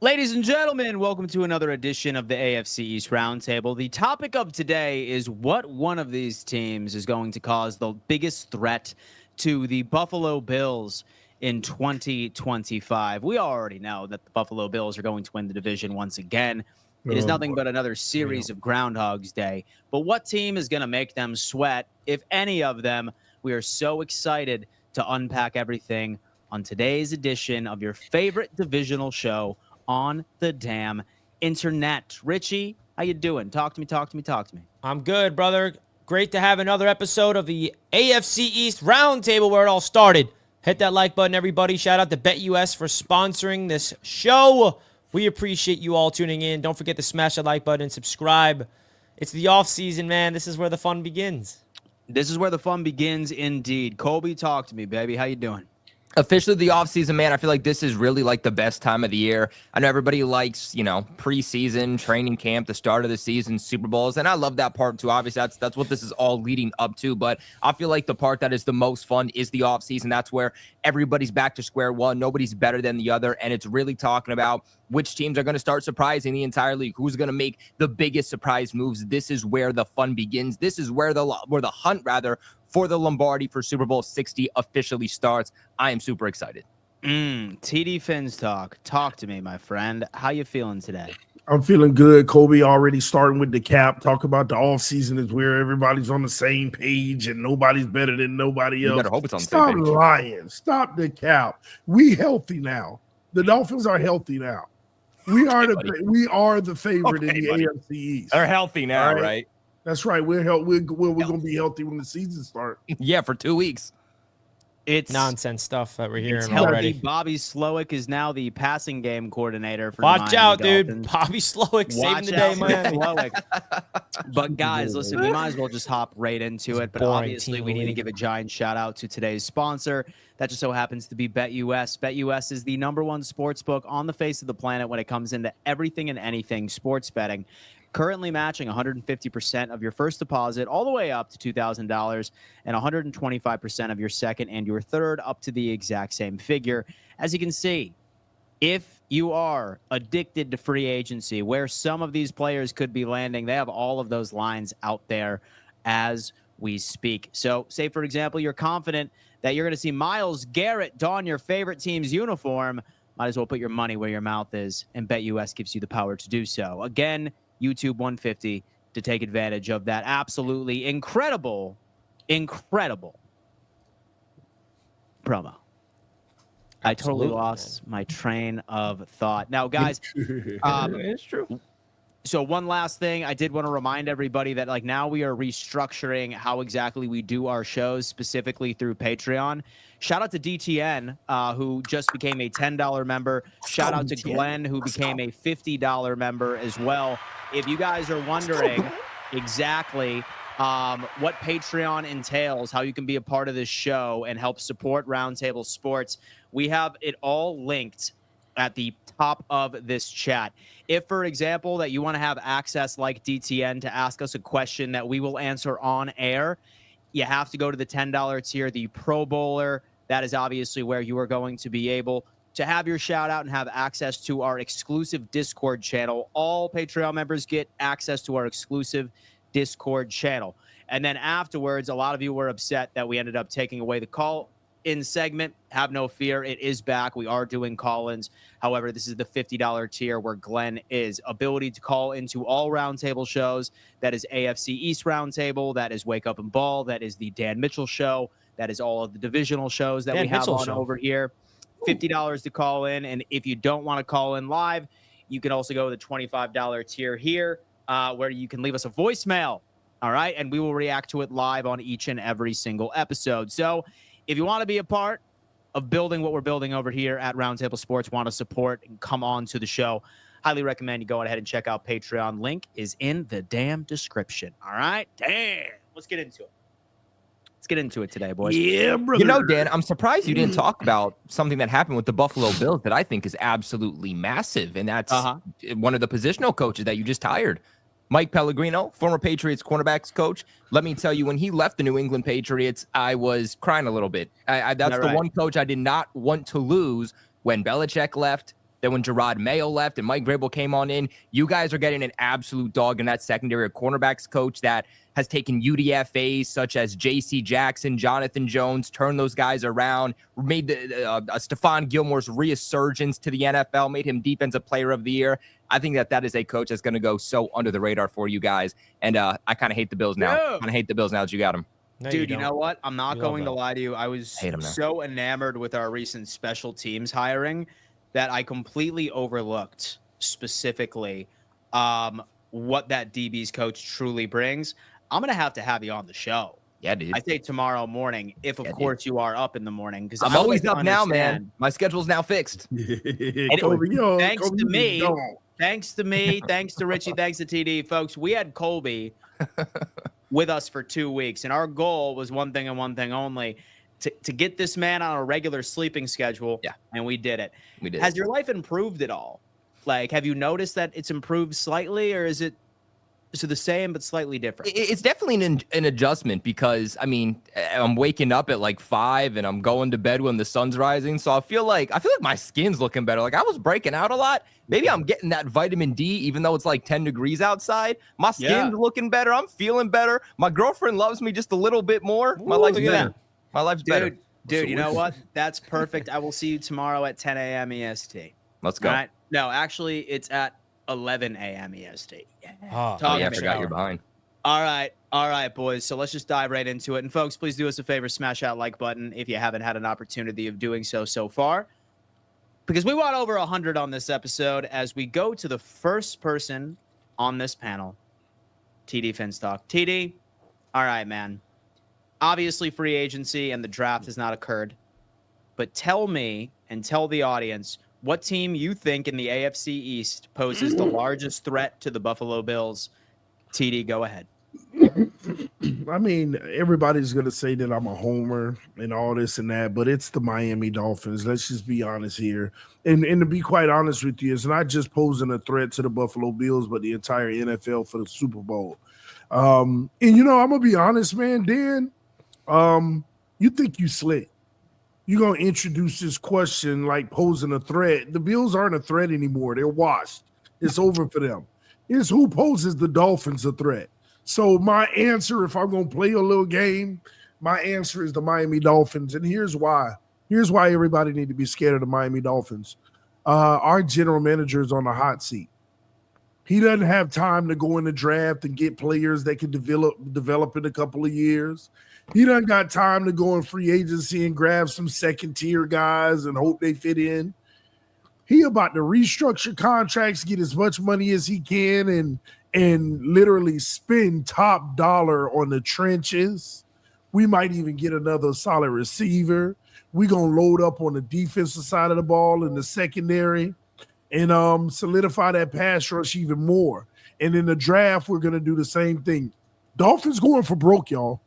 Ladies and gentlemen, welcome to another edition of the AFC EAST Roundtable. The topic of today is what one of these teams is going to cause the biggest threat to the Buffalo Bills in 2025. We already know that the Buffalo Bills are going to win the division once again. It is nothing but another series of Groundhog's Day. But what team is going to make them sweat, if any of them? We are so excited to unpack everything on today's edition of your favorite divisional show on the damn internet. Richie, how you doing? Talk to me. I'm good, brother. Great to have another episode of the AFC East Roundtable where it all started. Hit that like button, everybody. Shout out to BetUS for sponsoring this show. We appreciate you all tuning in. Don't forget to smash that like button and subscribe. It's the off season, man. This is where the fun begins. This is where the fun begins, indeed. Colby, talk to me, baby. How you doing? Officially the offseason, man. I feel like this is really like the best time of the year. I know everybody likes, preseason, training camp, the start of the season, Super Bowls, and I love that part too. Obviously, that's what this is all leading up to, but I feel like the part that is the most fun is the offseason. That's where everybody's back to square one. Nobody's better than the other, and it's really talking about which teams are going to start surprising the entire league, who's going to make the biggest surprise moves. This is where the fun begins. This is where the hunt for the Lombardi for Super Bowl 60 officially starts. I am super excited. TD Finns talk to me, my friend. How you feeling today? I'm feeling good. Kobe already starting with the cap. Talk about the offseason is where everybody's on the same page and nobody's better than nobody else. You better hope it's on the same page. Stop lying. Stop the cap. We healthy now. The Dolphins are healthy now. We are the favorite in the AFC East. They're healthy now, right? That's right. We're going to be healthy when the season starts. Yeah, for 2 weeks. It's nonsense stuff that we're hearing healthy. already. Bobby Slowick is now the passing game coordinator for Watch the out, Dolphins. Dude. Bobby Slowick saving the day, man. But guys, listen, we might as well just hop right into it. But obviously, we need to give a giant shout out to today's sponsor. That just so happens to be BetUS. BetUS is the #1 sports book on the face of the planet when it comes into everything and anything sports betting. Currently matching 150% of your first deposit all the way up to $2,000 and 125% of your second and your third up to the exact same figure. As you can see, if you are addicted to free agency, where some of these players could be landing, they have all of those lines out there as we speak. So say, for example, you're confident that you're going to see Myles Garrett don your favorite team's uniform. Might as well put your money where your mouth is, and BetUS gives you the power to do so. Again, YouTube 150 to take advantage of that absolutely incredible promo. I totally lost my train of thought. Now, guys, it's true. So one last thing, I did want to remind everybody that now we are restructuring how exactly we do our shows, specifically through Patreon. Shout out to DTN, who just became a $10 member. Shout out to Glenn, who became a $50 member as well. If you guys are wondering exactly what Patreon entails, how you can be a part of this show and help support Roundtable Sports, we have it all linked at the top of this chat. If, for example, that you want to have access like DTN to ask us a question that we will answer on air, you have to go to the $10 tier, the Pro Bowler. That is obviously where you are going to be able to have your shout out and have access to our exclusive Discord channel. All Patreon members get access to our exclusive Discord channel. And then afterwards, a lot of you were upset that we ended up taking away the call-in segment. Have no fear. It is back. We are doing call-ins. However, this is the $50 tier where Glenn is. Ability to call into all Roundtable shows. That is AFC East Roundtable. That is Wake Up and Ball. That is the Dan Mitchell Show. That is all of the divisional shows that we have on over here. $50 to call in. And if you don't want to call in live, you can also go to the $25 tier here where you can leave us a voicemail. All right. And we will react to it live on each and every single episode. So if you want to be a part of building what we're building over here at Roundtable Sports, want to support and come on to the show, highly recommend you go ahead and check out Patreon. Link is in the damn description. All right. Damn. Let's get into it. Let's get into it today, boys. Yeah, brother. Dan, I'm surprised you didn't talk about something that happened with the Buffalo Bills that I think is absolutely massive, and that's one of the positional coaches that you just hired. Mike Pellegrino, former Patriots cornerbacks coach. Let me tell you, when he left the New England Patriots, I was crying a little bit. That's the one coach I did not want to lose when Belichick left. Then when Gerard Mayo left and Mike Vrabel came on in, you guys are getting an absolute dog in that secondary, a cornerbacks coach that has taken UDFAs such as J.C. Jackson, Jonathan Jones, turned those guys around, made Stephon Gilmore's resurgence to the NFL, made him Defensive Player of the Year. I think that is a coach that's going to go so under the radar for you guys. And I kind of hate the Bills now. I kind of hate the Bills now that you got them. No, Dude, you know what? I'm not going to lie to you. I was Hate 'em now. so enamored with our recent special teams hiring that I completely overlooked specifically what that DB's coach truly brings. I'm going to have you on the show. Yeah, dude. I say tomorrow morning, if of course you are up in the morning. Because I'm always up now, man. My schedule's now fixed. Thanks to me, thanks to Richie, thanks to TD. Folks, we had Colby with us for 2 weeks, and our goal was one thing and one thing only, to get this man on a regular sleeping schedule. Yeah. And we did it. We did. Has your life improved at all? Like, have you noticed that it's improved slightly, or is it the same but slightly different? It's definitely an adjustment because, I mean, I'm waking up at like 5 and I'm going to bed when the sun's rising. So I feel like my skin's looking better. Like I was breaking out a lot. Maybe I'm getting that vitamin D, even though it's like 10 degrees outside. My skin's looking better. I'm feeling better. My girlfriend loves me just a little bit more. My life's better. My life's better. Dude, you know what? That's perfect. I will see you tomorrow at 10 a.m. EST. Let's go. All right? No, actually, it's at 11 a.m. EST. I forgot you're behind. All right, boys. So let's just dive right into it. And folks, please do us a favor, smash that like button if you haven't had an opportunity of doing so far. Because we want over 100 on this episode as we go to the first person on this panel, TD Finstock. TD, all right, man. Obviously, free agency and the draft has not occurred. But tell me and tell the audience what team you think in the AFC East poses the largest threat to the Buffalo Bills. TD, go ahead. I mean, everybody's going to say that I'm a homer and all this and that, but it's the Miami Dolphins. Let's just be honest here. And to be quite honest with you, it's not just posing a threat to the Buffalo Bills, but the entire NFL for the Super Bowl. And, I'm going to be honest, man, Dan, you think you slick. You're going to introduce this question like posing a threat. The Bills aren't a threat anymore. They're washed. It's over for them. It's who poses the Dolphins a threat. So my answer, if I'm going to play a little game, my answer is the Miami Dolphins. And here's why. Here's why everybody need to be scared of the Miami Dolphins. Our general manager is on the hot seat. He doesn't have time to go in the draft and get players that can develop in a couple of years. He doesn't got time to go in free agency and grab some second-tier guys and hope they fit in. He about to restructure contracts, get as much money as he can, and literally spend top dollar on the trenches. We might even get another solid receiver. We're going to load up on the defensive side of the ball in the secondary and solidify that pass rush even more. And in the draft, we're going to do the same thing. Dolphins going for broke, y'all.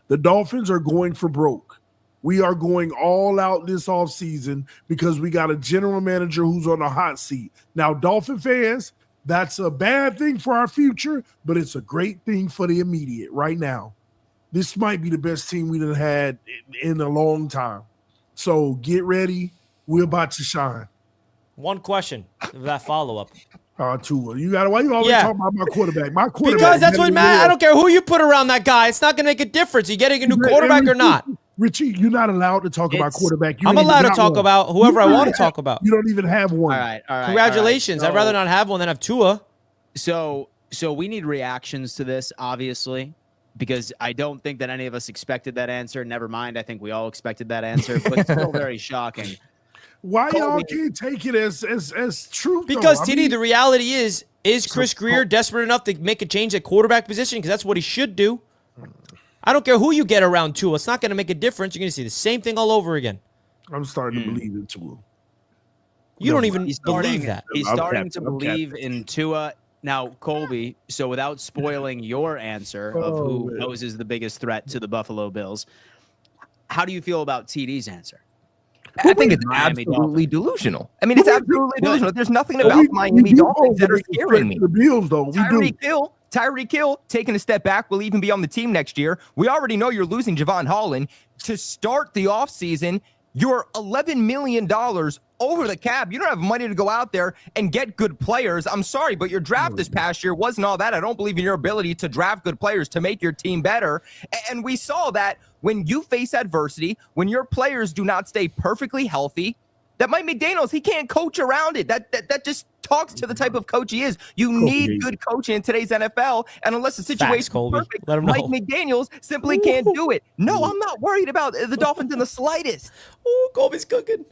The Dolphins are going for broke. We are going all out this offseason because we got a general manager who's on the hot seat. Now, Dolphin fans, that's a bad thing for our future, but it's a great thing for the immediate right now. This might be the best team we've had in a long time. So get ready. We're about to shine. One question of that follow-up. Tua. Why you always talking about my quarterback? My quarterback. Because that's what matters. I don't care who you put around that guy. It's not going to make a difference. You getting a new quarterback or not? Richie, you're not allowed to talk about quarterback. I'm allowed to talk about whoever I want to talk about. You don't even have one. All right. Congratulations. All right. I'd rather not have one than have Tua. So we need reactions to this, obviously, because I don't think that any of us expected that answer. Never mind. I think we all expected that answer, but it's still very shocking. Why y'all can't take it as truth? Because, TD, the reality is Chris Greer desperate enough to make a change at quarterback position? Because that's what he should do. I don't care who you get around Tua. It's not going to make a difference. You're going to see the same thing all over again. I'm starting to believe in Tua. You don't even believe that. He's starting to believe in Tua. Now, Colby, so without spoiling your answer of who poses the biggest threat to the Buffalo Bills, how do you feel about TD's answer? I think it's absolutely delusional. I mean, it's absolutely delusional. There's nothing about Miami Dolphins that are scaring me. The Bills, though, Tyreek Hill taking a step back will even be on the team next year. We already know you're losing Javon Holland. To start the offseason, You're $11 million over the cap. You don't have money to go out there and get good players. I'm sorry, but your draft this past year wasn't all that. I don't believe in your ability to draft good players to make your team better. And we saw that when you face adversity, when your players do not stay perfectly healthy, that Mike McDaniels, he can't coach around it. That just talks to the type of coach he is. You need good coaching in today's NFL, and unless the situation is perfect, Mike McDaniels simply can't do it. No, I'm not worried about the Dolphins in the slightest. Ooh, Colby's cooking.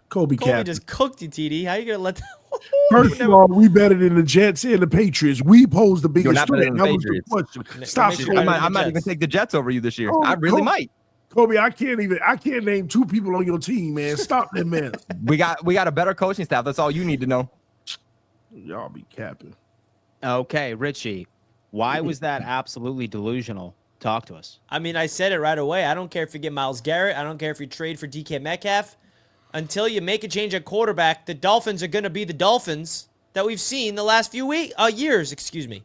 Colby just cooked you, TD. How you gonna let that? First of all, we better than the Jets and the Patriots. We pose the biggest You're not better threat. than That the was the Patriots. question. Stop it. I might even take the Jets over you this year. I really might. Kobe, I can't name 2 people on your team, man. Stop that, man. We got a better coaching staff. That's all you need to know. Y'all be capping. Okay, Richie, why was that absolutely delusional? Talk to us. I mean, I said it right away. I don't care if you get Myles Garrett. I don't care if you trade for DK Metcalf. Until you make a change at quarterback, the Dolphins are going to be the Dolphins that we've seen the last few years. Excuse me.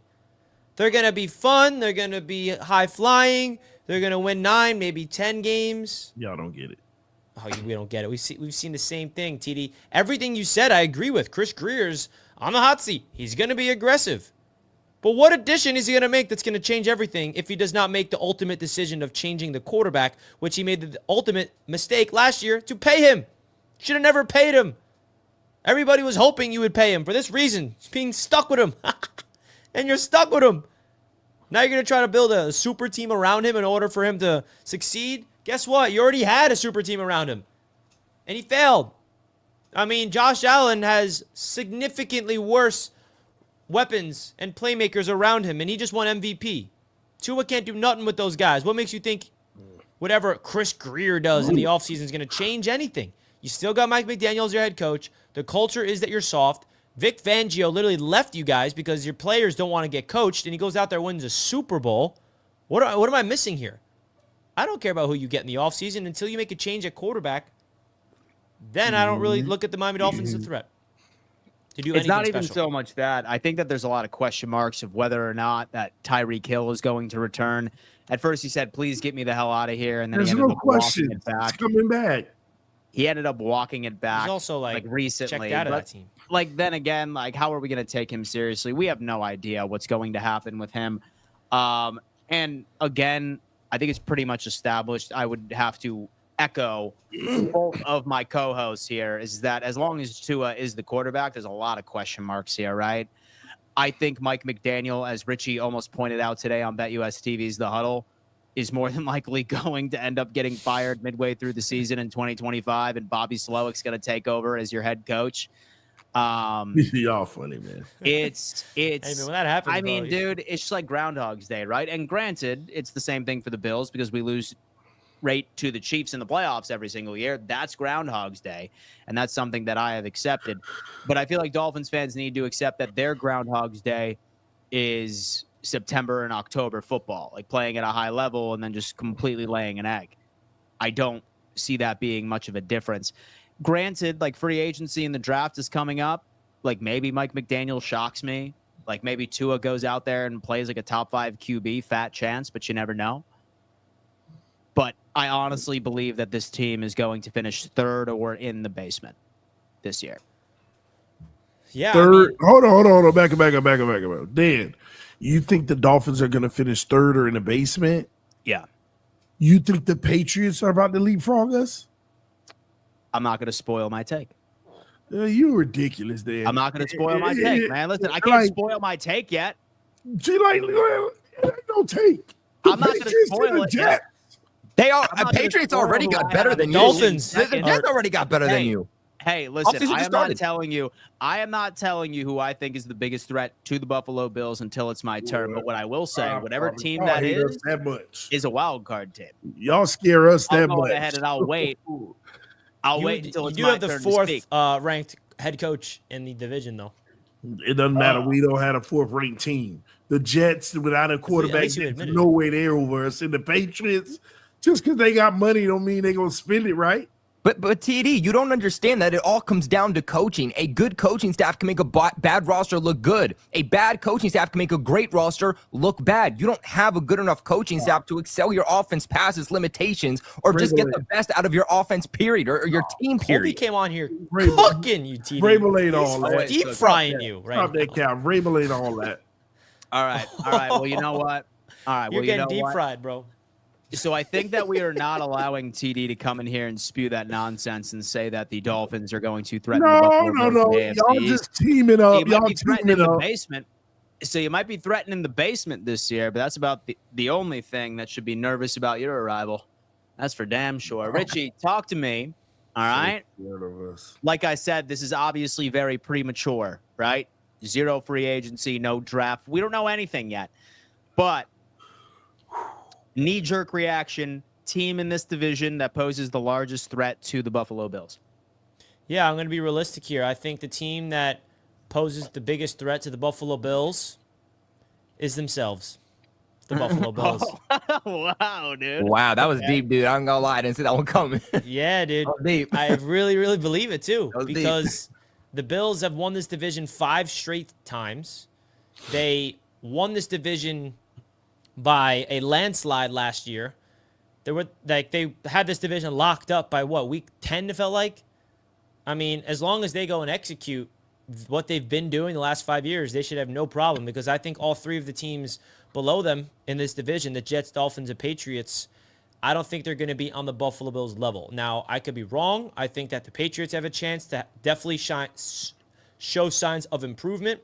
They're going to be fun. They're going to be high flying. They're going to win 9, maybe 10 games. Y'all don't get it. Oh, we don't get it. We've seen the same thing, TD. Everything you said, I agree with. Chris Greer's on the hot seat. He's going to be aggressive. But what addition is he going to make that's going to change everything if he does not make the ultimate decision of changing the quarterback, which he made the ultimate mistake last year to pay him? Should have never paid him. Everybody was hoping you would pay him for this reason. He's being stuck with him. And you're stuck with him. Now you're going to try to build a super team around him in order for him to succeed? Guess what? You already had a super team around him. And he failed. I mean, Josh Allen has significantly worse weapons and playmakers around him, and he just won MVP. Tua can't do nothing with those guys. What makes you think whatever Chris Greer does in the offseason is going to change anything? You still got Mike McDaniel as your head coach. The culture is that you're soft. Vic Fangio literally left you guys because your players don't want to get coached, and he goes out there and wins a Super Bowl. What am I missing here? I don't care about who you get in the offseason until you make a change at quarterback. Then I don't really look at the Miami Dolphins as a threat to do anything It's not even special. so much that. I think that there's a lot of question marks of whether or not that Tyreek Hill is going to return. At first he said, please get me the hell out of here. And then There's he ended no up walking question. it back. It's coming back. He ended up walking it back. He's also like recently. checked out of But, that team. like, then again, like, how are we going to take him seriously? We have no idea what's going to happen with him. And again, I think it's pretty much established. I would have to echo both of my co-hosts here is that as long as Tua is the quarterback, there's a lot of question marks here, right? I think Mike McDaniel, as Richie almost pointed out today on BetUS TV's The Huddle, is more than likely going to end up getting fired midway through the season in 2025, and Bobby Slowick's going to take over as your head coach. Y'all funny, man. It's Hey, man, when that happens, I mean, bro, dude, it's just like Groundhog's Day, right? And granted, it's the same thing for the Bills because we lose rate to the Chiefs in the playoffs every single year. That's Groundhog's Day, and that's something that I have accepted. But I feel like Dolphins fans need to accept that their Groundhog's Day is September and October football, like playing at a high level and then just completely laying an egg. I don't see that being much of a difference. Granted, like free agency and the draft is coming up. Like maybe Mike McDaniel shocks me. Like maybe Tua goes out there and plays like a top 5 QB, fat chance, but you never know. But I honestly believe that this team is going to finish third or in the basement this year. Yeah. Third. Hold on. Back up. Dan, you think the Dolphins are going to finish third or in the basement? Yeah. You think the Patriots are about to leapfrog us? I'm not going to spoil my take. You ridiculous, Dan. I'm not going to spoil my take, man. Listen, I can't spoil my take yet. She like, no take. I'm not going to spoil it yet. They are. I'm not gonna Patriots spoil already who got I better have than in you. Dolphins. The Jets already got better than you. Hey, listen, Offseason I just am not started. telling you. I am not telling you who I think is the biggest threat to the Buffalo Bills until it's my turn. But what I will say, whatever team that is a wild card team. Y'all scare us I'll that go much. ahead and I'll wait. I'll wait until it's you my have the turn to fourth speak. ranked head coach in the division, though. It doesn't matter. We don't have a 4th ranked team. The Jets, without a quarterback, least you there's admitted no way they're over us. And the Patriots, just because they got money don't mean they're going to spend it right. But TD, you don't understand that it all comes down to coaching. A good coaching staff can make a bad roster look good. A bad coaching staff can make a great roster look bad. You don't have a good enough coaching staff to excel your offense past its limitations or just get the best out of your offense, period, or your team, period. Colby came on here cooking you, TD. Vrabel ain't all that. Deep frying you right Stop that cap. Vrabel ain't all that. All right. Well, you know what? All right. You're well, getting you know deep what? fried, bro. So I think that we are not allowing TD to come in here and spew that nonsense and say that the Dolphins are going to threaten the Buffalo Bills in the AFC Y'all East. just teaming up. You might Y'all be threatening teaming the up. basement. So you might be threatening the basement this year, but that's about the only thing that should be nervous about your arrival. That's for damn sure. Richie, talk to me. All right. Like I said, this is obviously very premature, right? Zero free agency, no draft. We don't know anything yet. But knee-jerk reaction, team in this division that poses the largest threat to the Buffalo Bills. Yeah, I'm going to be realistic here. I think the team that poses the biggest threat to the Buffalo Bills is themselves. The Buffalo Bills. Wow, dude. Wow, that was deep, dude. I'm gonna lie, I didn't see that one coming. Yeah, dude. Deep. I really, really believe it, too. That was deep. Because the Bills have won this division 5 straight times. They won this division by a landslide last year. They had this division locked up by week 10 it felt like. I mean, as long as they go and execute what they've been doing the last 5 years, they should have no problem, because I think all 3 of the teams below them in this division, the Jets, Dolphins, and Patriots, I don't think they're going to be on the Buffalo Bills level. Now, I could be wrong. I think that the Patriots have a chance to definitely show signs of improvement.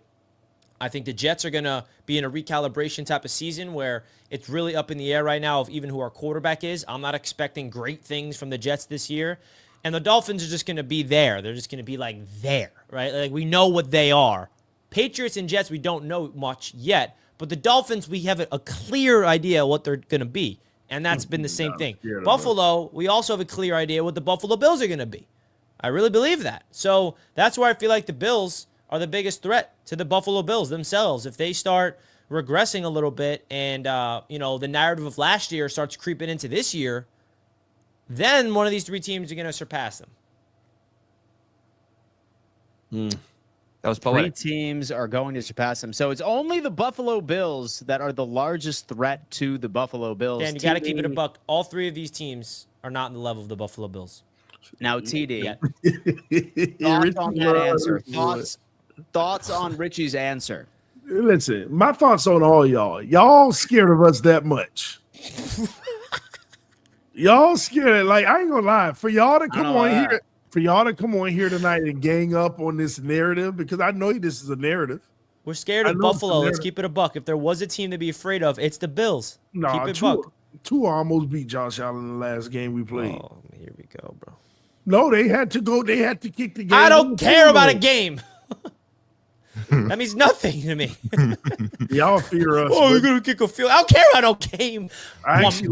I think the Jets are going to be in a recalibration type of season where it's really up in the air right now of even who our quarterback is. I'm not expecting great things from the Jets this year. And the Dolphins are just going to be there. They're just going to be there, right? Like, we know what they are. Patriots and Jets, we don't know much yet. But the Dolphins, we have a clear idea what they're going to be. And that's been the same thing. Buffalo, we also have a clear idea what the Buffalo Bills are going to be. I really believe that. So that's why I feel like the Bills are the biggest threat to the Buffalo Bills themselves. If they start regressing a little bit and, the narrative of last year starts creeping into this year, then one of these 3 teams are going to surpass them. That was 3 poetic. teams are going to surpass them. So it's only the Buffalo Bills that are the largest threat to the Buffalo Bills. Dan, you got to keep it a buck. All 3 of these teams are not in the level of the Buffalo Bills. Now, TD, Yeah. thoughts on that answer? Thoughts on Richie's answer? Listen, my thoughts on all y'all. Y'all scared of us that much. Y'all scared. Like, I ain't gonna lie. For y'all to come on here tonight and gang up on this narrative, because I know this is a narrative. We're scared of Buffalo. Let's keep it a buck. If there was a team to be afraid of, it's the Bills. Keep it buck. Tua almost beat Josh Allen in the last game we played. Oh, here we go, bro. No, they had to go. They had to kick the game. I don't care about a game. That means nothing to me. Y'all fear us. Oh, you're going to kick a field. I don't care about no game. I actually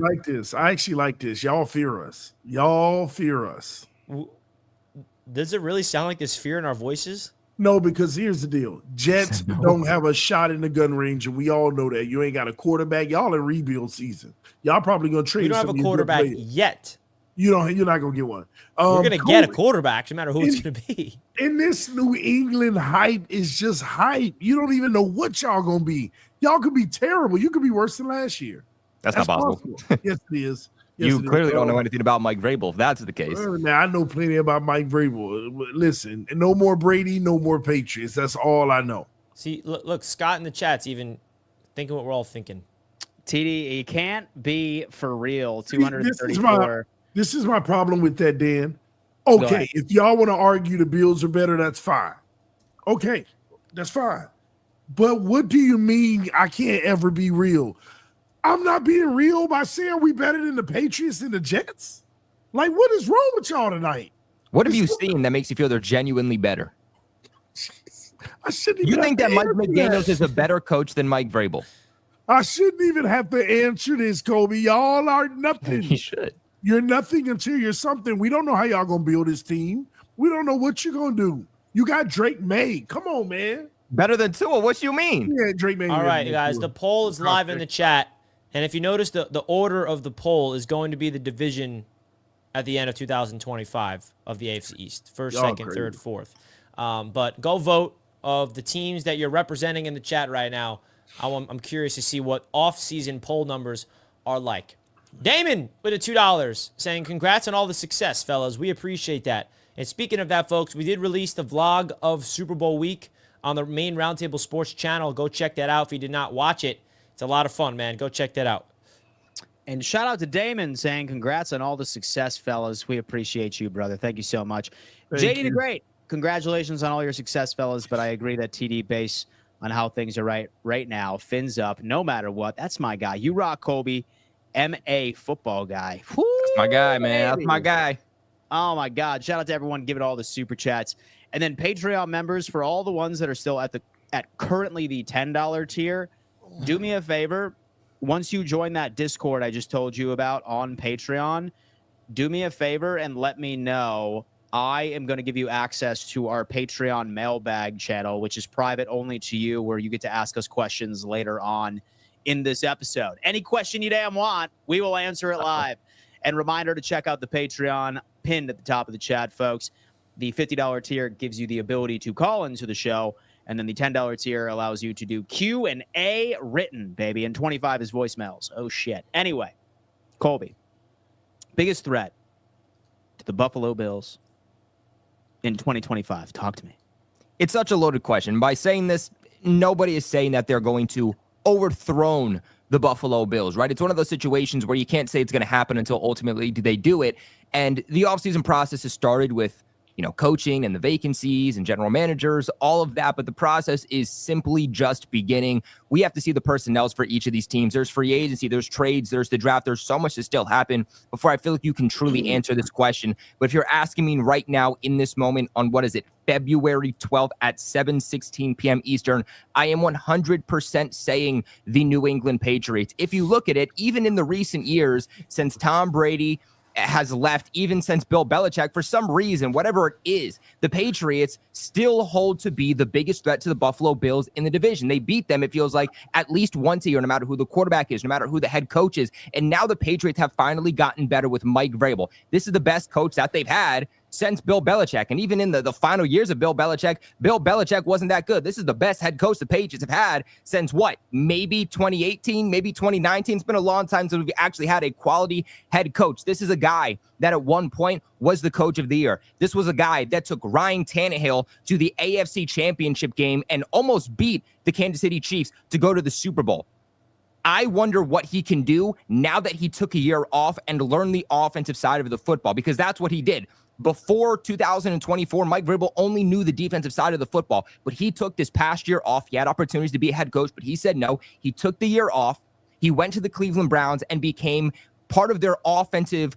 like this. Y'all fear us. Does it really sound like there's fear in our voices? No, because here's the deal. Jets don't have a shot in the gun range, and we all know that. You ain't got a quarterback. Y'all in rebuild season. Y'all probably going to trade. We don't have a quarterback yet. You're not going to get one. We're going to get a quarterback, no matter who it's going to be. And this New England hype is just hype. You don't even know what y'all going to be. Y'all could be terrible. You could be worse than last year. That's not possible. Yes, it is. You clearly don't know anything about Mike Vrabel, if that's the case. Now, I know plenty about Mike Vrabel. Listen, no more Brady, no more Patriots. That's all I know. See, look, Scott in the chat's even thinking what we're all thinking. TD, you can't be for real 234. This is my problem with that, Dan. Okay, if y'all want to argue the Bills are better, that's fine. Okay, that's fine. But what do you mean I can't ever be real? I'm not being real by saying we better than the Patriots and the Jets. Like, what is wrong with y'all tonight? What have you seen that makes you feel they're genuinely better? You think that Mike McDaniels is a better coach than Mike Vrabel? I shouldn't even have to answer this, Kobe. Y'all are nothing. You should. You're nothing until you're something. We don't know how y'all gonna build this team. We don't know what you're gonna do. You got Drake May. Come on, man. Better than Tua. What you mean? Yeah, Drake May. All right, guys. The poll is live in the chat. And if you notice, the order of the poll is going to be the division at the end of 2025 of the AFC East. First, Y'all second, crazy. third, fourth. But go vote of the teams that you're representing in the chat right now. I'm curious to see what off-season poll numbers are like. Damon with a $2 saying, congrats on all the success, fellas. We appreciate that. And speaking of that, folks, we did release the vlog of Super Bowl week on the main Roundtable Sports channel. Go check that out if you did not watch it. It's a lot of fun, man. Go check that out. And shout out to Damon saying, congrats on all the success, fellas. We appreciate you, brother. Thank you so much. Thank JD you. the Great, congratulations on all your success, fellas. But I agree that TD, based on how things are right now, fins up no matter what. That's my guy. You rock, Kobe. MA football guy. Woo, That's my guy, man. That's baby. my guy. Oh, my God. Shout out to everyone giving all the super chats. And then Patreon members, for all the ones that are still at currently the $10 tier, do me a favor. Once you join that Discord I just told you about on Patreon, do me a favor and let me know. I am going to give you access to our Patreon mailbag channel, which is private only to you, where you get to ask us questions later on in this episode. Any question you damn want, we will answer it live. And reminder to check out the Patreon pinned at the top of the chat, folks. The $50 tier gives you the ability to call into the show, and then the $10 tier allows you to do Q&A written, baby, and 25 is voicemails. Oh, shit. Anyway, Colby, biggest threat to the Buffalo Bills in 2025. Talk to me. It's such a loaded question. By saying this, nobody is saying that they're going to overthrow the Buffalo Bills, right? It's one of those situations where you can't say it's going to happen until ultimately do they do it. And the offseason process has started with, coaching and the vacancies and general managers, all of that. But the process is simply just beginning. We have to see the personnels for each of these teams. There's free agency, there's trades, there's the draft. There's so much to still happen before I feel like you can truly answer this question. But if you're asking me right now in this moment on February 12th at 7:16 p.m. Eastern, I am 100% saying the New England Patriots. If you look at it, even in the recent years since Tom Brady has left, even since Bill Belichick, for some reason, whatever it is, the Patriots still hold to be the biggest threat to the Buffalo Bills in the division. They beat them, it feels like, at least once a year, no matter who the quarterback is, no matter who the head coach is. And now the Patriots have finally gotten better with Mike Vrabel. This is the best coach that they've had since Bill Belichick. And even in the final years of Bill Belichick wasn't that good. This is the best head coach the Patriots have had since maybe 2018, maybe 2019. It's been a long time since we've actually had a quality head coach. This is a guy that at one point was the coach of the year. This was a guy that took Ryan Tannehill to the AFC Championship game and almost beat the Kansas City Chiefs to go to the Super Bowl. I wonder what he can do now that he took a year off and learned the offensive side of the football, because that's what he did. Before 2024, Mike Vrabel only knew the defensive side of the football, but he took this past year off. He had opportunities to be a head coach, but he said no. He took the year off. He went to the Cleveland Browns and became part of their offensive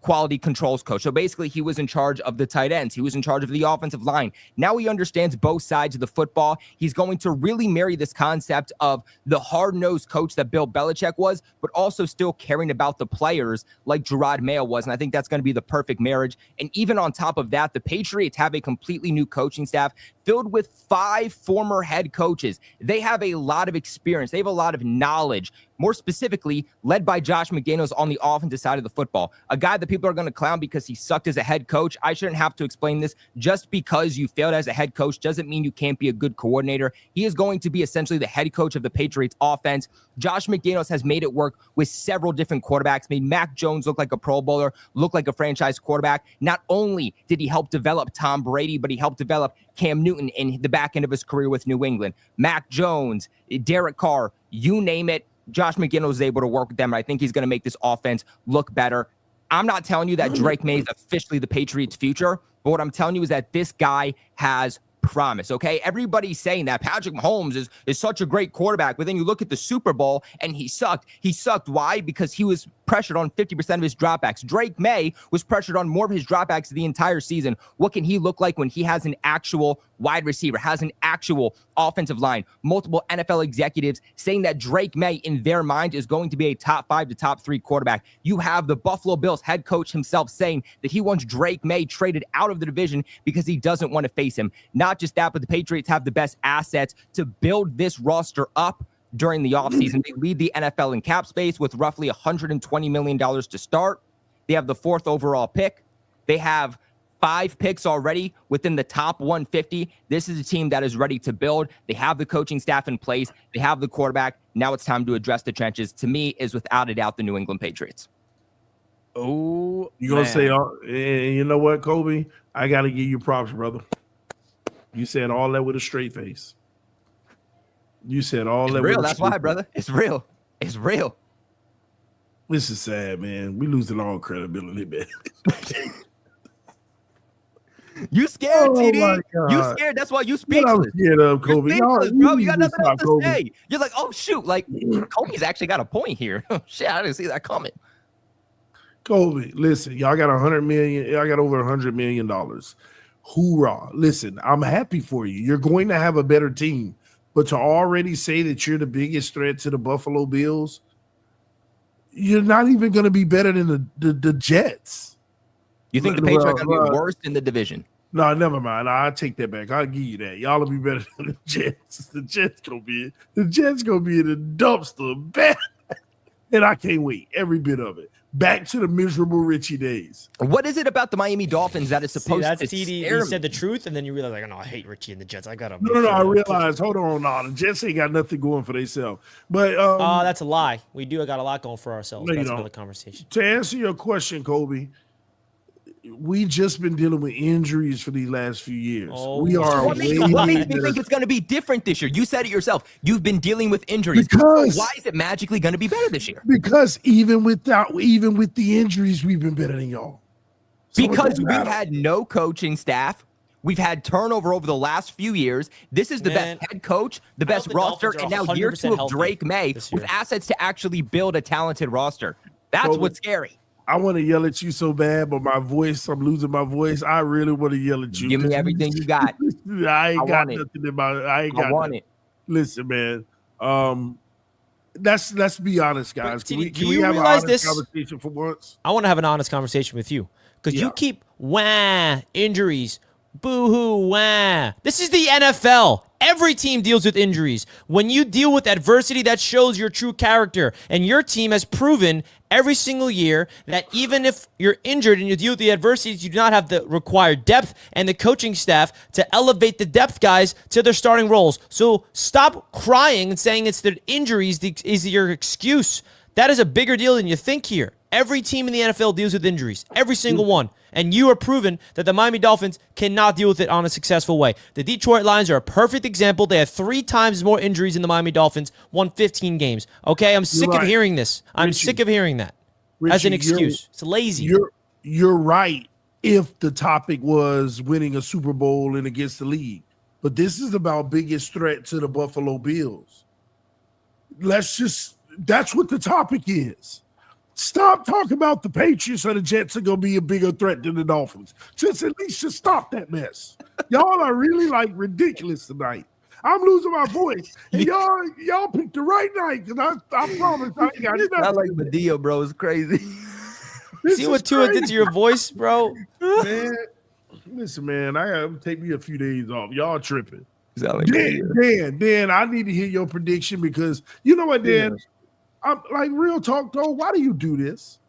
quality controls coach. So basically, he was in charge of the tight ends. He was in charge of the offensive line. Now he understands both sides of the football. He's going to really marry this concept of the hard-nosed coach that Bill Belichick was, but also still caring about the players like Gerard Mayo was. And I think that's going to be the perfect marriage. And even on top of that, the Patriots have a completely new coaching staff filled with 5 former head coaches. They have a lot of experience. They have a lot of knowledge, more specifically led by Josh McDaniels on the offensive side of the football. A guy that people are going to clown because he sucked as a head coach. I shouldn't have to explain this. Just because you failed as a head coach doesn't mean you can't be a good coordinator. He is going to be essentially the head coach of the Patriots offense. Josh McDaniels has made it work with several different quarterbacks, made Mac Jones look like a Pro Bowler, look like a franchise quarterback. Not only did he help develop Tom Brady, but he helped develop Cam Newton in the back end of his career with New England. Mac Jones, Derek Carr, you name it. Josh McDaniels was able to work with them. I think he's going to make this offense look better. I'm not telling you that Drake May is officially the Patriots' future, but what I'm telling you is that this guy has promise, okay? Everybody's saying that Patrick Mahomes is such a great quarterback, but then you look at the Super Bowl and he sucked. He sucked. Why? Because he was pressured on 50% of his dropbacks. Drake May was pressured on more of his dropbacks the entire season. What can he look like when he has an actual wide receiver, has an actual offensive line? Multiple NFL executives saying that Drake May, in their mind, is going to be a top 5 to top 3 quarterback. You have the Buffalo Bills head coach himself saying that he wants Drake May traded out of the division because he doesn't want to face him. Not just that, but the Patriots have the best assets to build this roster up during the offseason. They lead the NFL in cap space with roughly $120 million to start. They have the 4th overall pick. They have 5 picks already within the top 150. This is a team that is ready to build. They have the coaching staff in place. They have the quarterback. Now it's time to address the trenches. To me, is without a doubt the New England Patriots. Oh, You gonna say, you know what, Kobe? I got to give you props, brother. You said all that with a straight face. You said all It's that real. with a That's straight why, face. brother. It's real. It's real. This is sad, man. We losing all credibility, man. You scared, Oh, TD. my God. You scared. That's why you What I'm speechless. scared of, Kobe. You're speechless, bro. You got nothing else to Kobe. say. You're like, oh, shoot. Like, Kobe's actually got a point here. Shit, I didn't see that coming. Kobe, listen, y'all got $100 million. Y'all got over $100 million. Hoorah. Listen, I'm happy for you. You're going to have a better team. But to already say that you're the biggest threat to the Buffalo Bills, you're not even going to be better than the Jets. You think the Patriots are going to be worst in the division? No, never mind. I'll take that back. I'll give you that. Y'all will be better than the Jets. The Jets gonna be in the dumpster. Bad. And I can't wait. Every bit of it. Back to the miserable Richie days. What is it about the Miami Dolphins that is supposed that's to TD. scare You me? said the truth, and then you realize, like, no, I hate Richie and the Jets. I got to. No. I realize. Hold on. No, the Jets ain't got nothing going for themselves. But that's a lie. We do got a lot going for ourselves. No, you That's don't. another conversation. to answer your question, Kobe, we just been dealing with injuries for these last few years. Oh, We are What makes me think it's going to be different this year? You said it yourself. You've been dealing with injuries. Because- Why is it magically going to be better this year? because even with the injuries, we've been better than y'all. So it Because don't we've matter. had no coaching staff. We've had turnover over the last few years. This is the Man, best head coach, the best the roster, Dolphins and are now year 100% 2 of healthy Drake May this with year. assets to actually build a talented roster. That's Kobe, what's scary. I want to yell at you so bad, but my voice, I'm losing my voice. I really want to yell at you. Give me everything you got. I ain't got want it. nothing in my. I ain't got I want nothing. it. Listen, man. Let's be honest, guys. Can TD, we, do can we you have an realize honest this? conversation for once? I want to have an honest conversation with you because Yeah. you keep injuries, boo-hoo, This is the NFL. Every team deals with injuries. When you deal with adversity, that shows your true character. And your team has proven every single year that even if you're injured and you deal with the adversities, you do not have the required depth and the coaching staff to elevate the depth guys to their starting roles. So stop crying and saying it's the injuries is your excuse. That is a bigger deal than you think here. Every team in the NFL deals with injuries. Every single one. And you are proven that the Miami Dolphins cannot deal with it on a successful way. The Detroit Lions are a perfect example. They had 3 times more injuries than the Miami Dolphins, won 15 games. Okay, I'm sick of right. hearing this. I'm Richie, sick of hearing that as an Richie, excuse. It's lazy. You're right if the topic was winning a Super Bowl and against the league. But this is about biggest threat to the Buffalo Bills. That's what the topic is. Stop talking about the Patriots or the Jets are going to be a bigger threat than the Dolphins. Just stop that mess. Y'all are really like ridiculous tonight. I'm losing my voice. And y'all picked the right night because I promise I ain't got nothing. Not like Medea, bro. It's crazy. This See is what Tua did crazy, to your voice, bro? man. Listen, man, I gotta take me a few days off. Y'all tripping. Sound like Medea. Dan, I need to hear your prediction because you know what, Dan? I'm like real talk though. Why do you do this?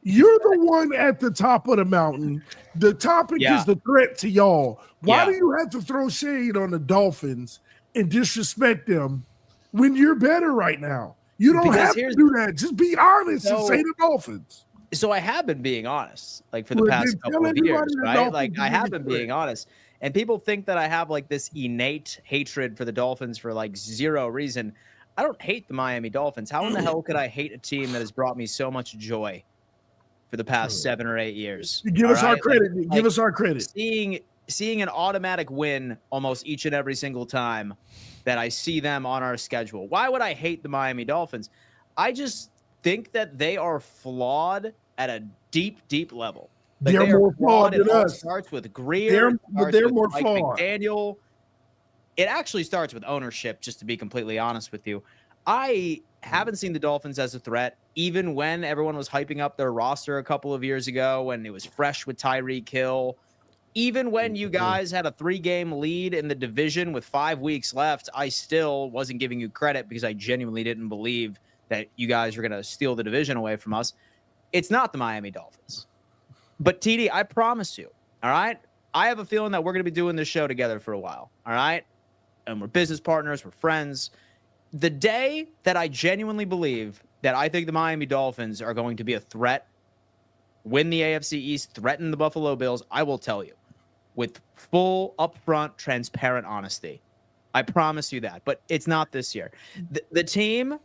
You're the one at the top of the mountain. The topic is the threat to y'all. Why do you have to throw shade on the Dolphins and disrespect them when you're better right now? You don't have to do that. Just be honest and say the Dolphins. So I have been being honest, like for the past couple of years, right? Like I have been being honest. And people think that I have like this innate hatred for the Dolphins for like zero reason. I don't hate the Miami Dolphins. How in the hell could I hate a team that has brought me so much joy for the past 7 or 8 years? Give us our credit. Give us our credit. Seeing an automatic win almost each and every single time that I see them on our schedule. Why would I hate the Miami Dolphins? I just think that they are flawed at a deep, deep level. Like they're more flawed than us. It starts with Greer. They're more Mike flawed. McDaniel. It actually starts with ownership, just to be completely honest with you. I haven't seen the Dolphins as a threat, even when everyone was hyping up their roster a couple of years ago when it was fresh with Tyreek Hill. Even when you guys had a 3-game lead in the division with 5 weeks left, I still wasn't giving you credit because I genuinely didn't believe that you guys were going to steal the division away from us. It's not the Miami Dolphins. But TD, I promise you, all right? I have a feeling that we're going to be doing this show together for a while, all right? And we're business partners, we're friends. The day that I genuinely believe that I think the Miami Dolphins are going to be a threat, win the AFC East, threaten the Buffalo Bills, I will tell you with full, upfront, transparent honesty. I promise you that. But it's not this year. The team,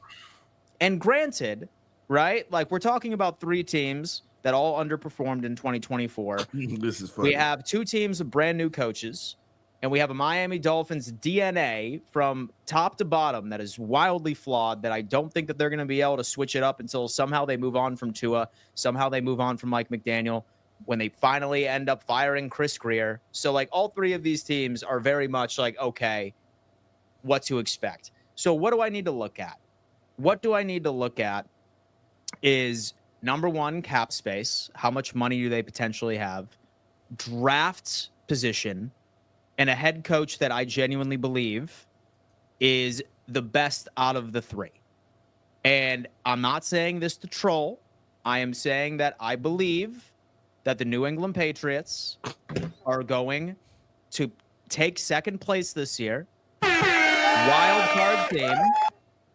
and granted, right? Like, we're talking about 3 teams that all underperformed in 2024. This is funny. We have 2 teams with brand new coaches, and we have a Miami Dolphins DNA from top to bottom that is wildly flawed, that I don't think that they're going to be able to switch it up until somehow they move on from Tua, somehow they move on from Mike McDaniel, when they finally end up firing Chris Greer. So, like, all 3 of these teams are very much like, okay, what to expect. So what do I need to look at? What do I need to look at is, number 1, cap space. How much money do they potentially have? Draft position, and a head coach that I genuinely believe is the best out of the 3. And I'm not saying this to troll. I am saying that I believe that the New England Patriots are going to take second place this year. Wild card team,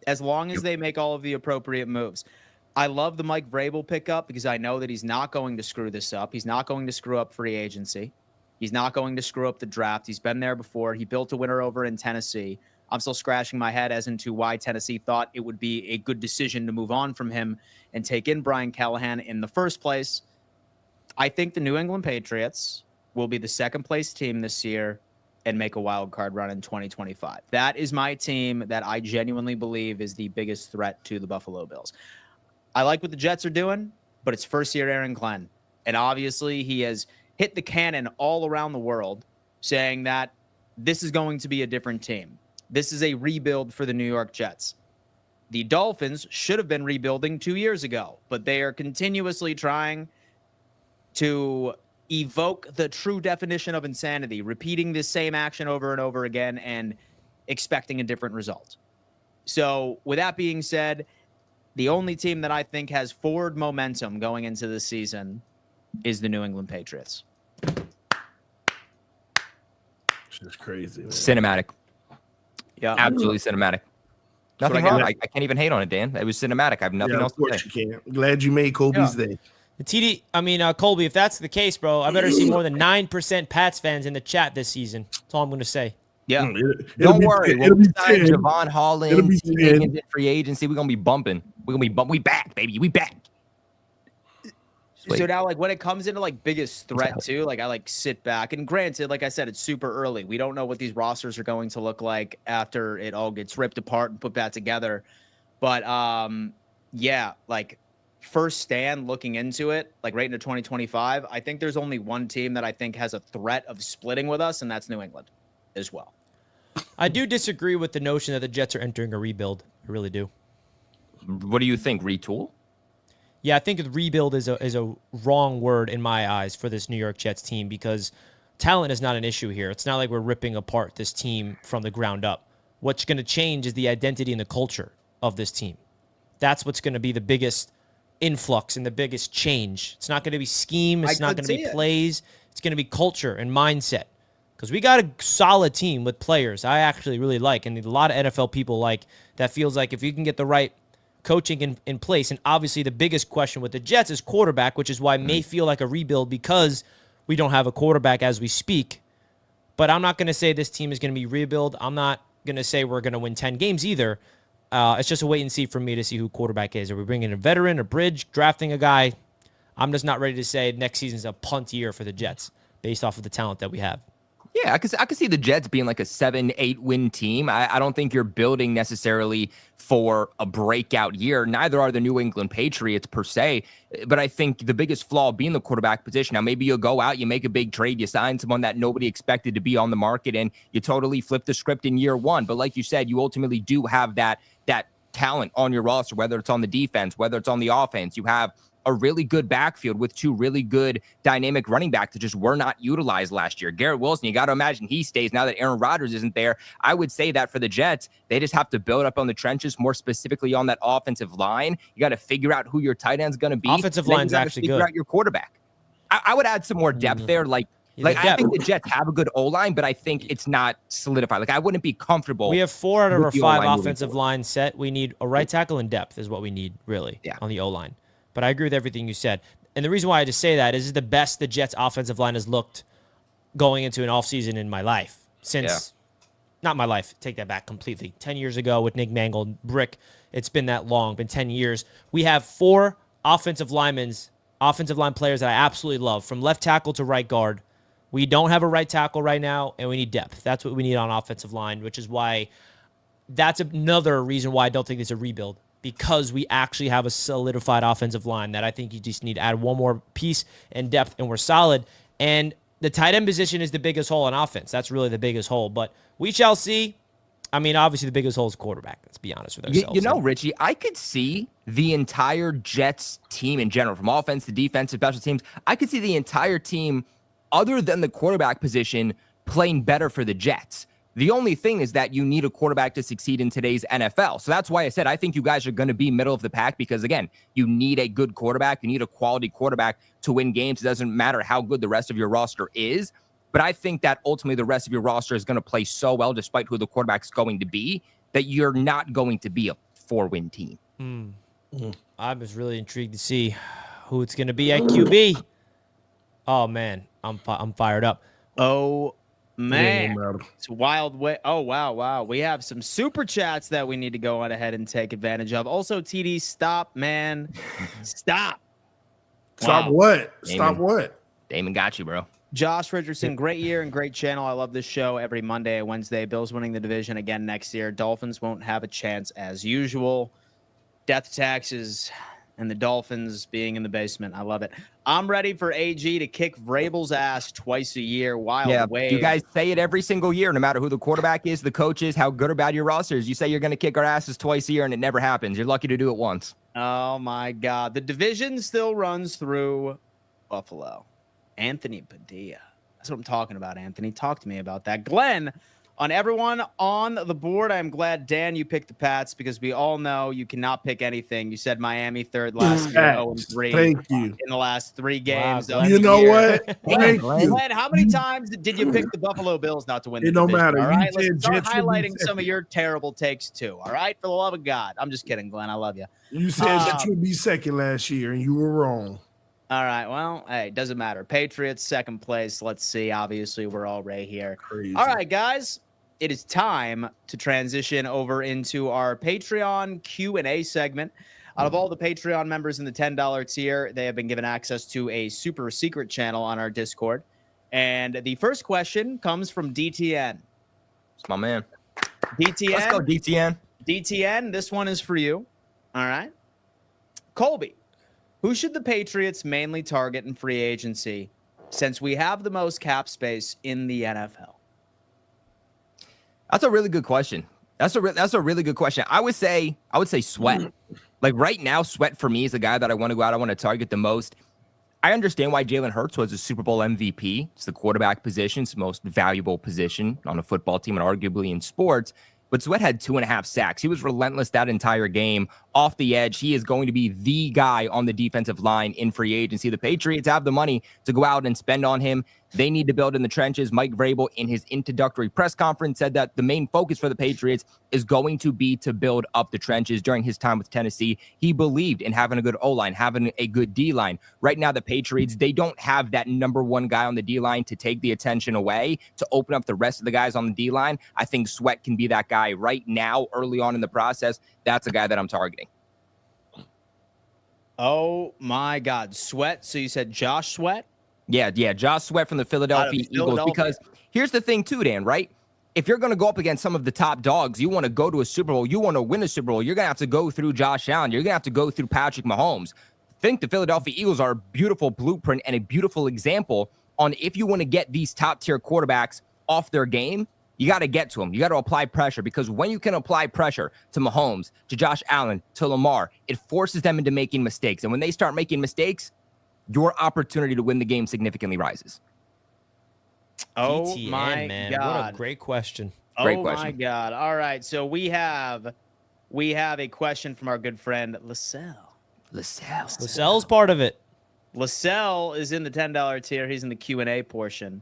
as long as they make all of the appropriate moves. I love the Mike Vrabel pickup because I know that he's not going to screw this up. He's not going to screw up free agency. He's not going to screw up the draft. He's been there before. He built a winner over in Tennessee. I'm still scratching my head as into why Tennessee thought it would be a good decision to move on from him and take in Brian Callahan in the first place. I think the New England Patriots will be the second place team this year and make a wild card run in 2025. That is my team that I genuinely believe is the biggest threat to the Buffalo Bills. I like what the Jets are doing, but it's first year Aaron Glenn. And obviously he has hit the cannon all around the world saying that this is going to be a different team. This is a rebuild for the New York Jets. The Dolphins should have been rebuilding 2 years ago, but they are continuously trying to evoke the true definition of insanity, repeating the same action over and over again and expecting a different result. So with that being said, the only team that I think has forward momentum going into this season is the New England Patriots. It's just crazy, man. Cinematic. Yeah. Absolutely cinematic. Nothing wrong. I can't even hate on it, Dan. It was cinematic. I have nothing else to say. You can. Glad you made Kobe's day. Colby, if that's the case, bro, I better see more than 9% Pats fans in the chat this season. That's all I'm going to say. Yeah. Don't worry. We'll be signing Javon Holland in free agency. We're going to be bumping. We back, baby. We back. So now, like, when it comes into, like, biggest threat, too, like, I, like, sit back. And granted, like I said, it's super early. We don't know what these rosters are going to look like after it all gets ripped apart and put back together. But, yeah, like, first stand looking into it, like, right into 2025, I think there's only one team that I think has a threat of splitting with us, and that's New England as well. I do disagree with the notion that the Jets are entering a rebuild. I really do. What do you think? Retool? Yeah, I think rebuild is a wrong word in my eyes for this New York Jets team because talent is not an issue here. It's not like we're ripping apart this team from the ground up. What's going to change is the identity and the culture of this team. That's what's going to be the biggest influx and the biggest change. It's not going to be scheme. It's not going to be plays. It's going to be culture and mindset because we got a solid team with players I actually really like and a lot of NFL people like that feels like if you can get the right coaching in place. And obviously the biggest question with the Jets is quarterback, which is why it may feel like a rebuild because we don't have a quarterback as we speak. But I'm not going to say this team is going to be rebuild. I'm not going to say we're going to win 10 games either. It's just a wait and see for me to see who quarterback is. Are we bringing a veteran, a bridge, drafting a guy? I'm just not ready to say next season's a punt year for the Jets based off of the talent that we have. Yeah, I could see the Jets being like a 7-8 win team. I don't think you're building necessarily for a breakout year. Neither are the New England Patriots per se. But I think the biggest flaw being the quarterback position. Now, maybe you'll go out, you make a big trade, you sign someone that nobody expected to be on the market, and you totally flip the script in year one. But like you said, you ultimately do have that talent on your roster, whether it's on the defense, whether it's on the offense. You have a really good backfield with two really good dynamic running backs that just were not utilized last year. Garrett Wilson, you got to imagine he stays now that Aaron Rodgers isn't there. I would say that for the Jets, they just have to build up on the trenches, more specifically on that offensive line. You got to figure out who your tight end's going to be. Offensive line's actually good. Figure out your quarterback. I would add some more depth there. Like I think the Jets have a good O-line, but I think it's not solidified. Like, I wouldn't be comfortable. We have 4 out of our 5 offensive line set. We need a right tackle and depth is what we need, really, on the O-line. But I agree with everything you said. And the reason why I just say that is the best the Jets offensive line has looked going into an offseason in my life. Not my life, take that back completely. 10 years ago with Nick Mangold, Brick, it's been that long, been 10 years. We have 4 offensive line players that I absolutely love, from left tackle to right guard. We don't have a right tackle right now, and we need depth. That's what we need on offensive line, which is why that's another reason why I don't think it's a rebuild, because we actually have a solidified offensive line that I think you just need to add one more piece and depth, and we're solid. And the tight end position is the biggest hole on offense. That's really the biggest hole, but we shall see. I mean, obviously the biggest hole is quarterback. Let's be honest with ourselves. You know, Richie, I could see the entire Jets team in general, from offense to defense to special teams. I could see the entire team, other than the quarterback position, playing better for the Jets. The only thing is that you need a quarterback to succeed in today's NFL. So that's why I said I think you guys are going to be middle of the pack, because, again, you need a good quarterback. You need a quality quarterback to win games. It doesn't matter how good the rest of your roster is. But I think that ultimately the rest of your roster is going to play so well, despite who the quarterback's going to be, that you're not going to be a 4-win team. I was really intrigued to see who it's going to be at QB. Oh, man, I'm fired up. Oh, man. It's a wild way. Oh, wow. We have some super chats that we need to go on ahead and take advantage of. Also, TD, stop, man. Stop. Stop what? Stop what? Damon got you, bro. Josh Richardson, great year and great channel. I love this show every Monday and Wednesday. Bills winning the division again next year. Dolphins won't have a chance as usual. Death taxes and the Dolphins being in the basement. I love it. I'm ready for AG to kick Vrabel's ass twice a year. Wild way. You guys say it every single year, no matter who the quarterback is, the coach is, how good or bad your roster is. You say you're going to kick our asses twice a year, and it never happens. You're lucky to do it once. Oh, my God. The division still runs through Buffalo. Anthony Padilla. That's what I'm talking about, Anthony. Talk to me about that. Glenn, on everyone on the board, I'm glad, Dan, you picked the Pats, because we all know you cannot pick anything. You said Miami third last year, 0-3. Thank you. In the last 3 games. Wow, you know what? Glenn, how many times did you pick the Buffalo Bills not to win the division? It don't matter. All right, let's start highlighting some of your terrible takes, too. All right? For the love of God. I'm just kidding, Glenn. I love you. You said that you'd be second last year, and you were wrong. All right. Well, hey, doesn't matter. Patriots, second place. Let's see. Obviously, we're all right here. Crazy. All right, guys. It is time to transition over into our Patreon Q&A segment. Out of all the Patreon members in the $10 tier, they have been given access to a super secret channel on our Discord. And the first question comes from DTN. It's my man. DTN. Let's go, DTN. DTN, this one is for you. All right. Colby. Who should the Patriots mainly target in free agency, since we have the most cap space in the NFL? That's a really good question. That's a really good question. I would say Sweat. Like right now, Sweat for me is the guy that I want to go out. I want to target the most. I understand why Jalen Hurts was a Super Bowl MVP. It's the quarterback position. It's the most valuable position on a football team and arguably in sports. But Sweat had 2.5 sacks. He was relentless that entire game. Off the edge, he is going to be the guy on the defensive line in free agency. The Patriots have the money to go out and spend on him. They need to build in the trenches. Mike Vrabel, in his introductory press conference, said that the main focus for the Patriots is going to be to build up the trenches. During his time with Tennessee, he believed in having a good O-line, having a good D-line. Right now, the Patriots, they don't have that number one guy on the D-line to take the attention away, to open up the rest of the guys on the D-line. I think Sweat can be that guy right now, early on in the process. That's a guy that I'm targeting. Oh, my God. Sweat. So you said Josh Sweat? Yeah, Josh Sweat from the Philadelphia Eagles. Because here's the thing too, Dan, right? If you're going to go up against some of the top dogs, you want to go to a Super Bowl, you want to win a Super Bowl, you're going to have to go through Josh Allen. You're going to have to go through Patrick Mahomes. I think the Philadelphia Eagles are a beautiful blueprint and a beautiful example on if you want to get these top-tier quarterbacks off their game, you got to get to him. You got to apply pressure, because when you can apply pressure to Mahomes, to Josh Allen, to Lamar, it forces them into making mistakes. And when they start making mistakes, your opportunity to win the game significantly rises. Oh DTN, my man. God. What a great question. Great Oh question. my God. All right. So we have a question from our good friend Lascelle. Lascell's part of it. Lascelle is in the $10 tier. He's in the Q&A portion.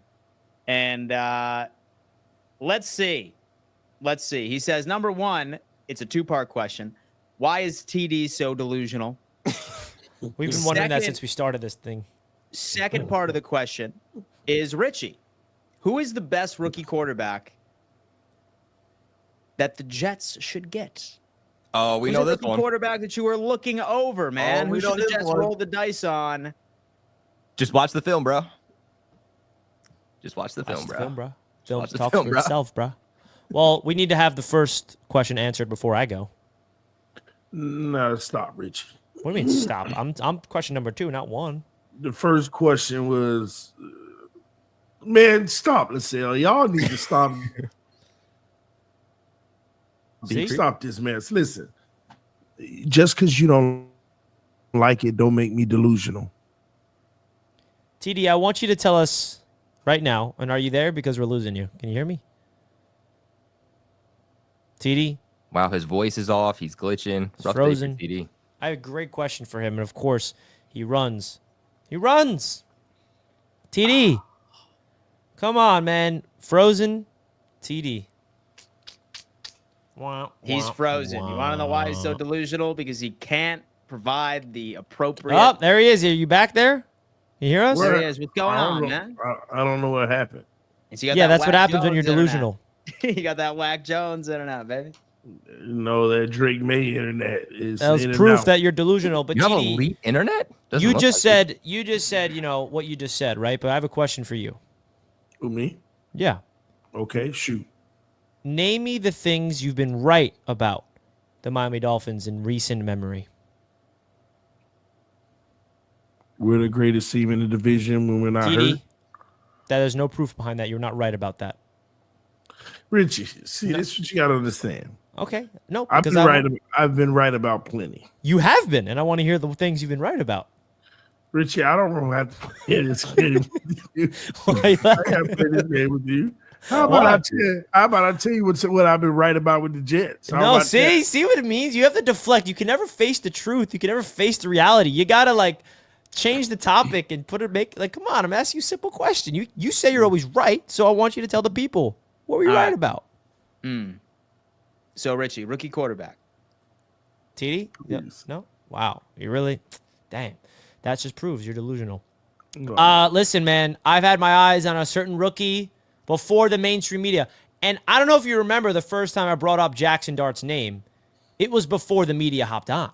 And let's see. He says, number one, it's a two-part question. Why is TD so delusional? We've been wondering that since we started this thing. Second part of the question is, Richie, who is the best rookie quarterback that the Jets should get? Oh, we Who's know the this rookie one. quarterback that you were looking over, man? we Who know should the this Jets one. roll the dice on? Just watch the film, bro. Just watch the Watch film, the bro. film, bro. Film watch the talks film, for bro. itself, bro. Well, we need to have the first question answered before I go. No, stop, Richie. What do you mean stop? I'm question number 2, not 1. The first question was, man, stop, Lascelle. Y'all need to stop. See? Stop this mess. Listen, just because you don't like it, don't make me delusional. TD, I want you to tell us right now, and are you there? Because we're losing you. Can you hear me? TD? Wow, his voice is off. He's glitching. Rough day for frozen. TD. I have a great question for him, and of course, he runs. He runs! TD! Come on, man. Frozen TD. He's frozen. You want to know why he's so delusional? Because he can't provide the appropriate. Oh, there he is. Are you back there? You hear us? There he is. What's going I don't on, know- man? I don't know what happened. And so you got Yeah, that that's what Whack happens when you're Jones internet. delusional. You got that Whack Jones internet, baby. No, that Drake May internet is That was in and proof out. that you're delusional. But You have TD, elite internet? Doesn't you look just like it. said, you know, what you just said, right? But I have a question for you. Who, me? Yeah. Okay, shoot. Name me the things you've been right about the Miami Dolphins in recent memory. We're the greatest team in the division when we're not TD, hurt. that there's no proof behind that. You're not right about that. Richie, see, this is what you got to understand. Okay. No, I've because been right. I've been right about plenty. You have been, and I want to hear the things you've been right about. Richie, I don't know how to play this game with you. Why you I laughing? can't play this game with you. How about I tell you what I've been right about with the Jets? How No, about that? see what it means? You have to deflect. You can never face the truth. You can never face the reality. You gotta change the topic and come on, I'm asking you a simple question. You say you're always right, so I want you to tell the people what were you right about. So, Richie, rookie quarterback. TD? Yeah. Yes. No? Wow. You really? Damn. That just proves you're delusional. No. Listen, man, I've had my eyes on a certain rookie before the mainstream media. And I don't know if you remember the first time I brought up Jackson Dart's name. It was before the media hopped on.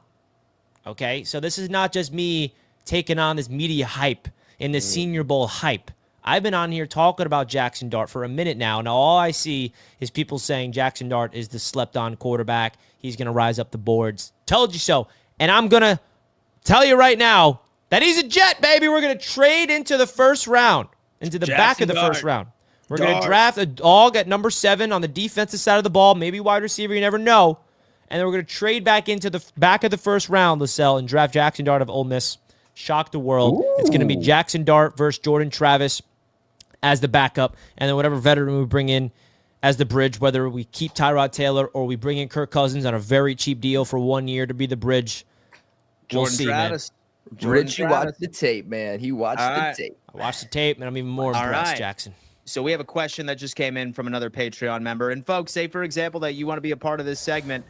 Okay? So this is not just me taking on this media hype and this Senior Bowl hype. I've been on here talking about Jackson Dart for a minute now. Now, all I see is people saying Jackson Dart is the slept-on quarterback. He's going to rise up the boards. Told you so. And I'm going to tell you right now that he's a Jet, baby. We're going to trade into the first round, into the back of the first round. We're going to draft a dog at number 7 on the defensive side of the ball, maybe wide receiver, you never know. And then we're going to trade back into the back of the first round, Lascelle, and draft Jackson Dart of Ole Miss. Shock the world. Ooh. It's going to be Jackson Dart versus Jordan Travis as the backup, and then whatever veteran we bring in as the bridge, whether we keep Tyrod Taylor or we bring in Kirk Cousins on a very cheap deal for 1 year to be the bridge. We'll see, Travis. man. Richie watched the tape, man. He watched the tape. I watched the tape, and I'm even more impressed, Jackson. So we have a question that just came in from another Patreon member. And folks, say, for example, that you want to be a part of this segment,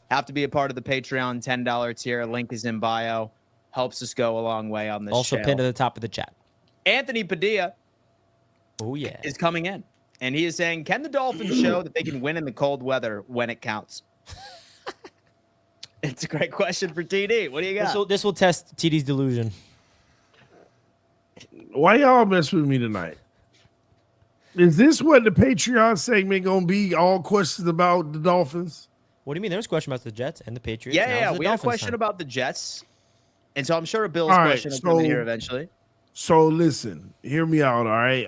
have to be a part of the Patreon $10 tier. Link is in bio. Helps us go a long way on this Also show. pinned to the top of the chat. Anthony Padilla is coming in. And he is saying, can the Dolphins show that they can win in the cold weather when it counts? It's a great question for TD. What do you got? This will test TD's delusion. Why y'all mess with me tonight? Is this what the Patreon segment gonna be? All questions about the Dolphins? What do you mean? There's a question about the Jets and the Patriots. Yeah. We had a question about the Jets. And so I'm sure a Bill's question will come in here eventually. So listen, hear me out, all right?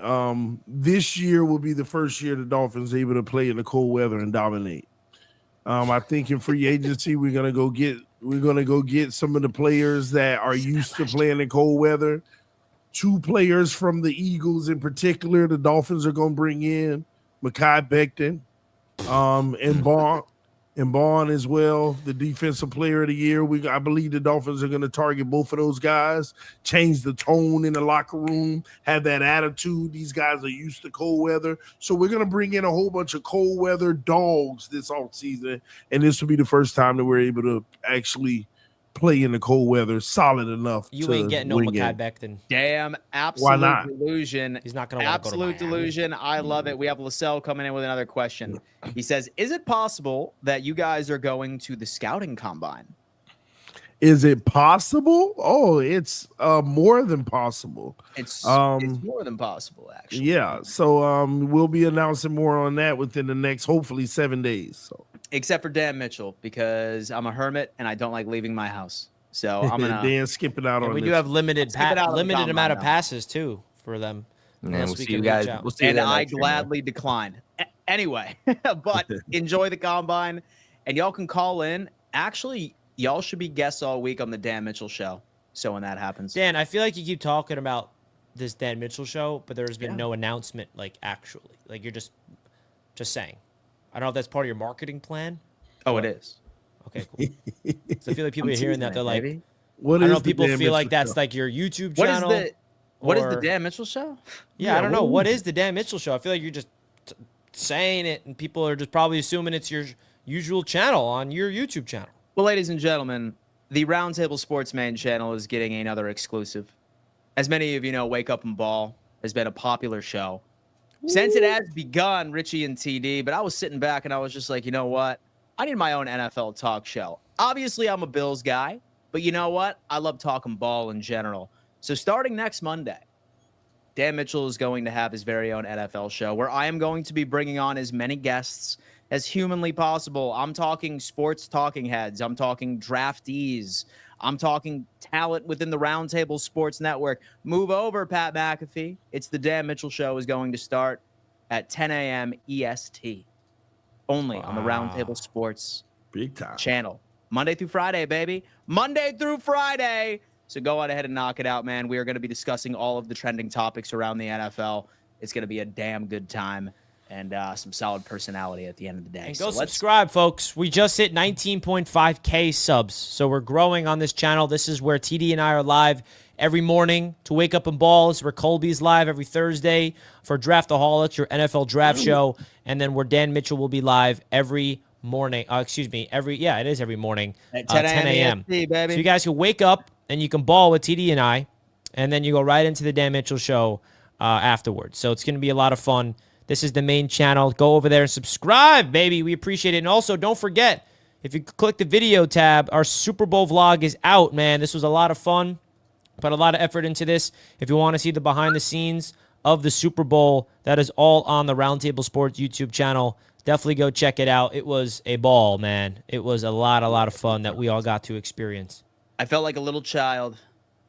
This year will be the first year the Dolphins able to play in the cold weather and dominate. I think in free agency we're gonna go get some of the players that are used to playing in cold weather. 2 players from the Eagles in particular, the Dolphins are gonna bring in Mekhi Becton, and Bond as well, the defensive player of the year. I believe the Dolphins are going to target both of those guys, change the tone in the locker room, have that attitude. These guys are used to cold weather. So we're going to bring in a whole bunch of cold weather dogs this offseason. And this will be the first time that we're able to actually play in the cold weather solid enough. You ain't getting no Mekhi Becton. Damn, absolute delusion. He's not going to want to go to Absolute delusion. I love it. We have Lascelles coming in with another question. He says, is it possible that you guys are going to the scouting combine? Is it possible? Oh, it's more than possible. It's more than possible, actually. Yeah. So we'll be announcing more on that within the next, hopefully, 7 days. So. Except for Dan Mitchell, because I'm a hermit and I don't like leaving my house. So I'm gonna Dan skipping out on. We this. do have limited amount of passes too for them. And we'll see you guys. We'll see you and I gladly decline. Anyway, but enjoy the combine, and y'all can call in. Actually, y'all should be guests all week on the Dan Mitchell show. So when that happens, Dan, I feel like you keep talking about this Dan Mitchell show, but there's been no announcement. Like actually, like you're just saying. I don't know if that's part of your marketing plan. Oh, it is. Okay, cool. So I feel like people are hearing that. They're like, I don't know people feel like that's like your YouTube channel. What is the Dan Mitchell show? Yeah, I don't know. What is the Dan Mitchell show? I feel like you're just saying it, and people are just probably assuming it's your usual channel on your YouTube channel. Well, ladies and gentlemen, the Roundtable Sports main channel is getting another exclusive. As many of you know, Wake Up and Ball has been a popular show since it has begun, Richie and TD, but I was sitting back and I was just like, you know what? I need my own NFL talk show. Obviously, I'm a Bills guy, but you know what? I love talking ball in general. So starting next Monday, Dan Mitchell is going to have his very own NFL show where I am going to be bringing on as many guests as humanly possible. I'm talking sports talking heads. I'm talking draftees. I'm talking talent within the Roundtable Sports Network. Move over, Pat McAfee. It's the Dan Mitchell Show is going to start at 10 a.m. EST. Only on the Roundtable Sports Big time channel. Monday through Friday, baby. Monday through Friday. So go on ahead and knock it out, man. We are going to be discussing all of the trending topics around the NFL. It's going to be a damn good time. And some solid personality at the end of the day. And go subscribe, folks. We just hit 19.5K subs, so we're growing on this channel. This is where TD and I are live every morning to Wake Up and Balls, where Colby's live every Thursday for Draftaholics, your NFL draft show, and then where Dan Mitchell will be live every morning. It is every morning at 10 a.m. So you guys can wake up and you can ball with TD and I, and then you go right into the Dan Mitchell Show afterwards. So it's going to be a lot of fun. This is the main channel. Go over there and subscribe, baby. We appreciate it. And also, don't forget, if you click the video tab, our Super Bowl vlog is out, man. This was a lot of fun. Put a lot of effort into this. If you want to see the behind the scenes of the Super Bowl, that is all on the Roundtable Sports YouTube channel. Definitely go check it out. It was a ball, man. It was a lot of fun that we all got to experience. I felt like a little child.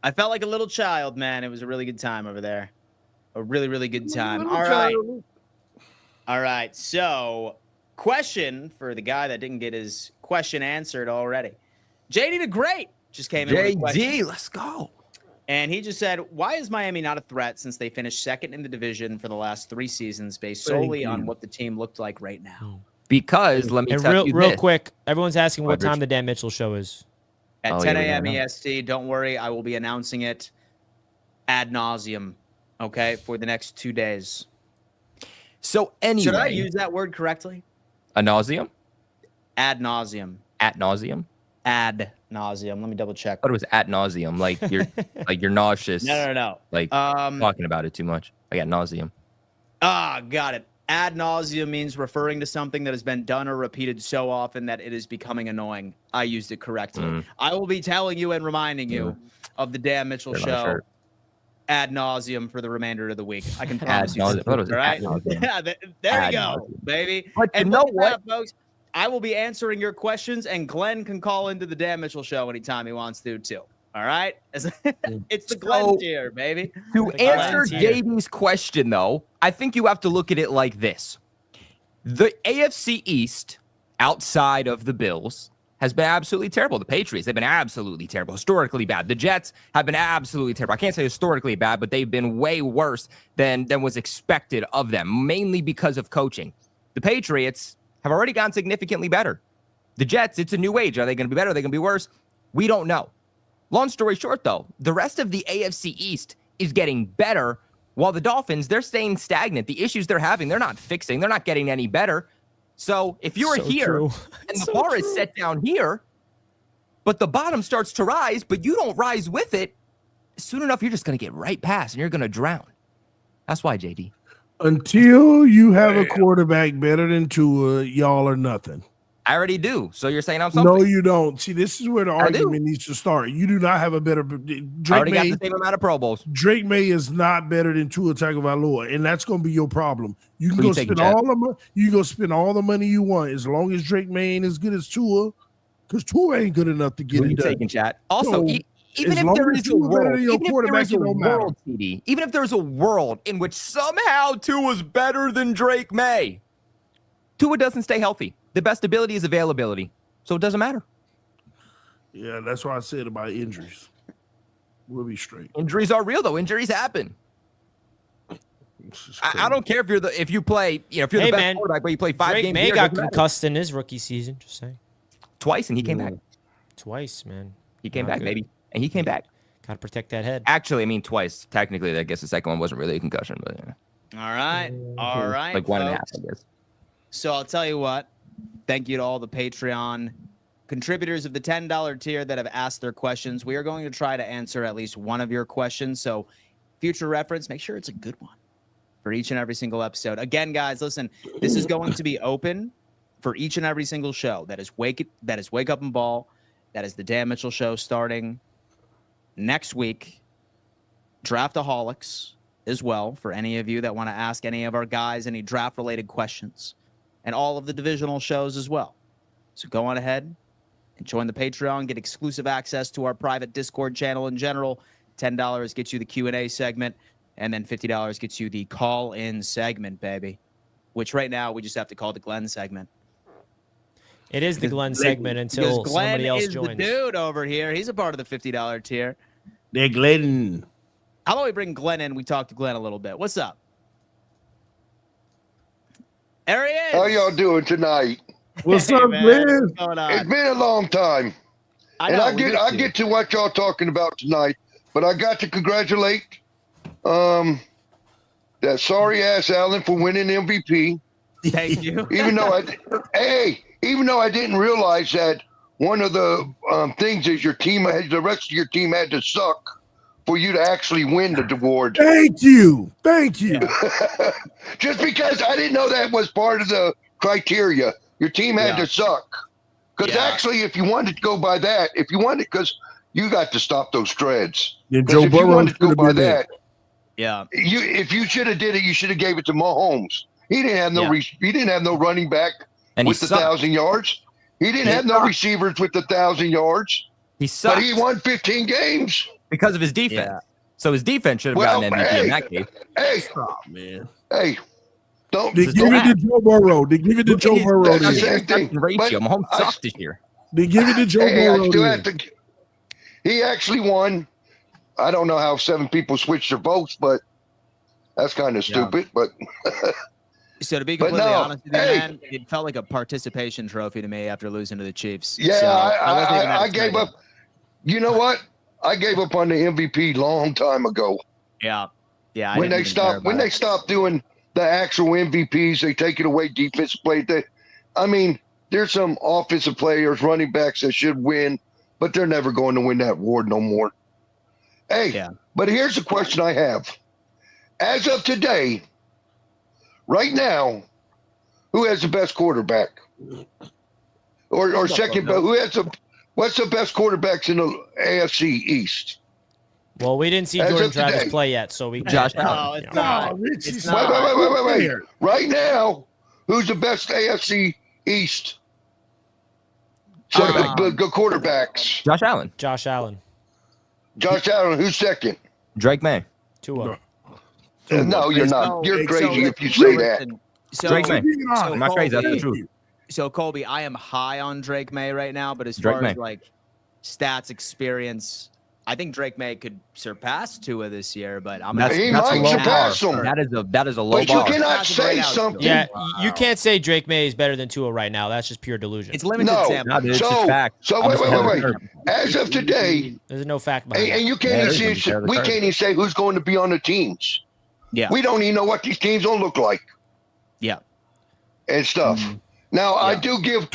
Man. It was a really good time over there. A really, really good time. All right, so question for the guy that didn't get his question answered already. JD the Great just came in with a question. JD, let's go. And he just said, why is Miami not a threat since they finished second in the division for the last 3 seasons based solely on what the team looked like right now? Because, let me tell you this. Real quick, everyone's asking what time the Dan Mitchell Show is. At 10 a.m. EST. Don't worry, I will be announcing it ad nauseum, okay, for the next 2 days. So anyway, should I use that word correctly? Ad nauseum? Ad nauseum. At nauseum? Ad nauseum. Let me double check. But it was at nauseum, like you're you're nauseous. No. Like talking about it too much. I got nauseum. Got it. Ad nauseum means referring to something that has been done or repeated so often that it is becoming annoying. I used it correctly. I will be telling you and reminding you of the Dan Mitchell Show ad nauseum for the remainder of the week. I can promise you. All right? Yeah, there you go, baby. But and you know what, folks? I will be answering your questions, and Glenn can call into the Dan Mitchell Show anytime he wants to, too. All right, it's the Glenn tier, baby. To The answer Glenn tier. JD's question, though, I think you have to look at it like this. The AFC East, outside of the Bills, has been absolutely terrible. The Patriots, they've been absolutely terrible, historically bad. The Jets have been absolutely terrible. I can't say historically bad, but they've been way worse than was expected of them, mainly because of coaching. The Patriots have already gotten significantly better. The Jets, it's a new age. Are they going to be better? Are they going to be worse? We don't know. Long story short, though, the rest of the AFC East is getting better, while the Dolphins, they're staying stagnant. The issues they're having, they're not fixing. They're not getting any better. So if you're So here true. and the So bar true. is set down here, but the bottom starts to rise, but you don't rise with it, soon enough, you're just going to get right past and you're going to drown. That's why, JD. Until you have a quarterback better than Tua, y'all are nothing. I already do. So you're saying I'm something? No, you don't. See, this is where the I do. argument needs to start. You do not have a better I Drake already May. got the same amount of Pro Bowls. Drake May is not better than Tua Tagovailoa, and that's going to be your problem. You can Who go you taking, spend Chad? all the money. You can go spend all the money you want as long as Drake May ain't as good as Tua, because Tua ain't good enough to get Who it you done. taking, chat? Also, So, even as if long there as is a Tua better world, than your even if there quarterback, is a it don't matter. world, TD, even if there's a world in which somehow Tua's better than Drake May, Tua doesn't stay healthy. The best ability is availability, so it doesn't matter. Yeah, that's what I said about injuries. We'll be straight. Injuries are real, though. Injuries happen. This is I don't care if you play, if you're Hey, the best man, quarterback, but you play 5 Drake games. a May year, it got doesn't matter. concussed in his rookie season. Just saying. Twice, and he came back. Twice, man. He came Not back, good. baby, and he came back. Got to protect that head. Actually, I mean twice. Technically, I guess the second one wasn't really a concussion, but All right, all right, like one and a half, folks. I guess. So I'll tell you what. Thank you to all the Patreon contributors of the $10 tier that have asked their questions. We are going to try to answer at least one of your questions. So future reference, make sure it's a good one for each and every single episode. Again, guys, listen, this is going to be open for each and every single show. That is Wake Up and Ball. That is the Dan Mitchell Show starting next week. Draftaholics as well, for any of you that want to ask any of our guys any draft-related questions. And all of the divisional shows as well. So go on ahead and join the Patreon, get exclusive access to our private Discord channel in general. $10 gets you the Q&A segment, and then $50 gets you the call-in segment, baby, which right now we just have to call the Glenn segment. It is the Glenn segment until Because Glenn somebody else is joins. the dude over here. He's a part of the $50 tier. They're Glenn. How about we bring Glenn in? We talk to Glenn a little bit. What's up? There he is. How y'all doing tonight? What's Hey, up, man. Glenn? What's going on? It's been a long time, and know, I we get missed you. get to what y'all talking about tonight. But I got to congratulate that sorry ass Allen for winning MVP. Thank you. Even though I didn't realize that one of the things is the rest of your team had to suck for you to actually win the award. Thank you. Thank you. Just because I didn't know that was part of the criteria. Your team had to suck. Because actually, if you wanted to go by that, because you got to stop those treads. Yeah, Because Joe if you Burrow wanted to go should by have been that, Yeah. if you should have did it, you should have gave it to Mahomes. He didn't have no he didn't have no running back And with he the sucked. 1,000 yards. He didn't have no receivers with the 1,000 yards. He sucked But he won 15 games. because of his defense. Yeah. So his defense should have Well, gotten MVP in that case. Hey, Stop, man. hey, don't. They give it to Joe Burrow. They give it to Look at Joe his Burrow. That's the then. same thing. interception ratio. But Mahomes I- sucked this year. They give it to Joe Hey, I Burrow. still then. have to. He actually won. I don't know how 7 people switched their votes, but that's kind of stupid. But So to be But completely no, honest with you, hey. man, it felt like a participation trophy to me after losing to the Chiefs. yeah, So wasn't even that I gave excited. up. You know what? I gave up on the MVP long time ago. Yeah. Yeah. I When didn't they even care about it. stopped doing the actual MVPs, they take it away defensive play. I mean, there's some offensive players, running backs that should win, but they're never going to win that award no more. Hey, Yeah. but here's a question I have. As of today, right now, who has the best quarterback? Or second, but what's the best quarterbacks in the AFC East? Well, we didn't see As Jordan of Travis today. play yet, so we Josh can't, Allen. you it's know. not. Oh, Richie, It's stop. not. Wait. Right now, who's the best AFC East? So Um, the quarterbacks. Josh Allen. Josh Allen. Josh Allen, who's second? Drake May. Tua. No, you're So- not. You're so crazy if you listen, say that. listen, So, Drake May. so I'm not crazy. That's the Colby- truth. So Colby, I am high on Drake May right now, but as Drake far as May. like stats, experience, I think Drake May could surpass Tua this year. But I'm That's, He that's a might low surpass bar. him. That is a low But you bar. cannot Pass it say right out to him. something. Yeah, you can't say Drake May is better than Tua right now. That's just pure delusion. It's limited No. sample. No, dude, it's So- a fact. so I'm wait, just wait, telling wait. you. As of today, There's no fact behind and it. you can't Yeah, even there's see, some we fair can't even say who's going to be on the teams. Yeah. We don't even know what these teams will look like Yeah. and stuff. Now, I do give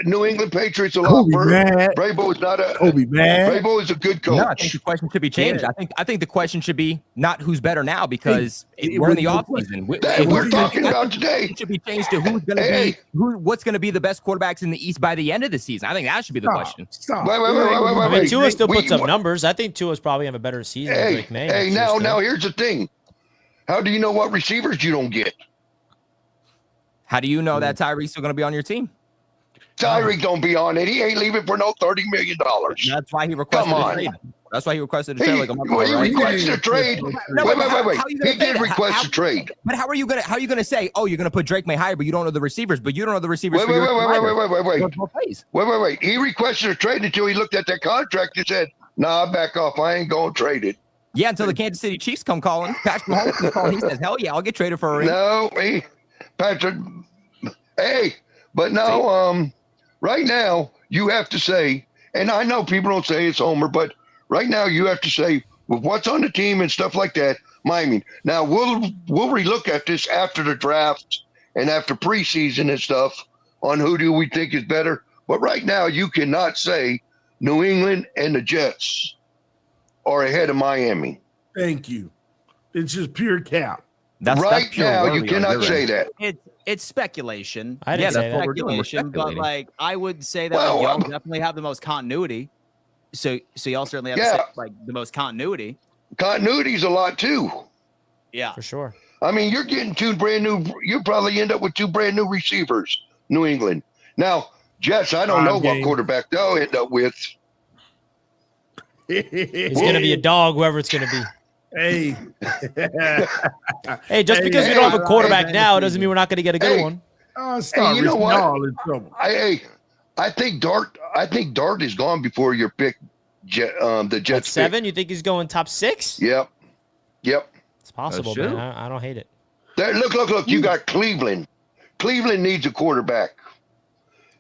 New England Patriots a lot. Kobe for mad. Vrabel is not a Kobe mad. Vrabel is a good coach. No, I think the question should be changed. Yeah. I think the question should be not who's better now because we're in the off season. That we're talking about today. It should be changed to who's going to Hey. be what's going to be the best quarterbacks in the East by the end of the season. I think that should be the question. Stop. Wait, I mean, Tua still We- puts up numbers. I think Tua's probably have a better season than Hey, Drake May. hey, next year now still. here's the thing. How do you know what receivers you don't get? How do you know that Tyreek's still going to be on your team? Tyreek don't be on it. He ain't leaving for no $30 million. That's why he requested Come a on. trade. That's why he requested a He, trade like a month well, ago, he right? requested a trade. No, Wait. how are you gonna He say did that? request How- a trade. But how are you gonna say, oh, you're gonna put Drake May higher, but you don't know the receivers, but you don't know the receivers Wait, for wait, your wait, wait, providers? wait, wait, wait, Goes both ways. wait. He requested a trade until he looked at that contract and said, "Nah, back off. I ain't gonna trade it." Yeah, until the Kansas City Chiefs come calling. Patrick Mahomes comes calling. He says, hell yeah, I'll get traded for a ring. No, Patrick. Hey, but no. Right now you have to say, and I know people don't say it's Homer, but right now you have to say with what's on the team and stuff like that. Miami. Now we'll relook at this after the draft and after preseason and stuff on who do we think is better. But right now you cannot say New England and the Jets are ahead of Miami. Thank you. It's just pure cap. That's right pure now you worry on cannot your say end. that. It's speculation. I didn't Yeah, say that's what that. we're doing. We're Speculation, but speculating. like I would say that Well, like, y'all I'm- definitely have the most continuity. So y'all certainly have Yeah. like the most continuity. Continuity's a lot too. Yeah. For sure. I mean, you're getting you probably end up with two brand new receivers, New England. Now, Jets, I don't know what Game. quarterback they'll end up with. He's going to be a dog, whoever it's going to be. Hey. Hey, just because we don't have a quarterback now doesn't mean we're not going to get a good Hey. one. Oh, stop. you know Rich. what? Y'all in trouble. I think Dart is gone before your pick. The At Jets pick. 7, you think he's going top 6? Yep. It's possible, shoot. man. I don't hate it. There, look. You got Cleveland. Cleveland needs a quarterback.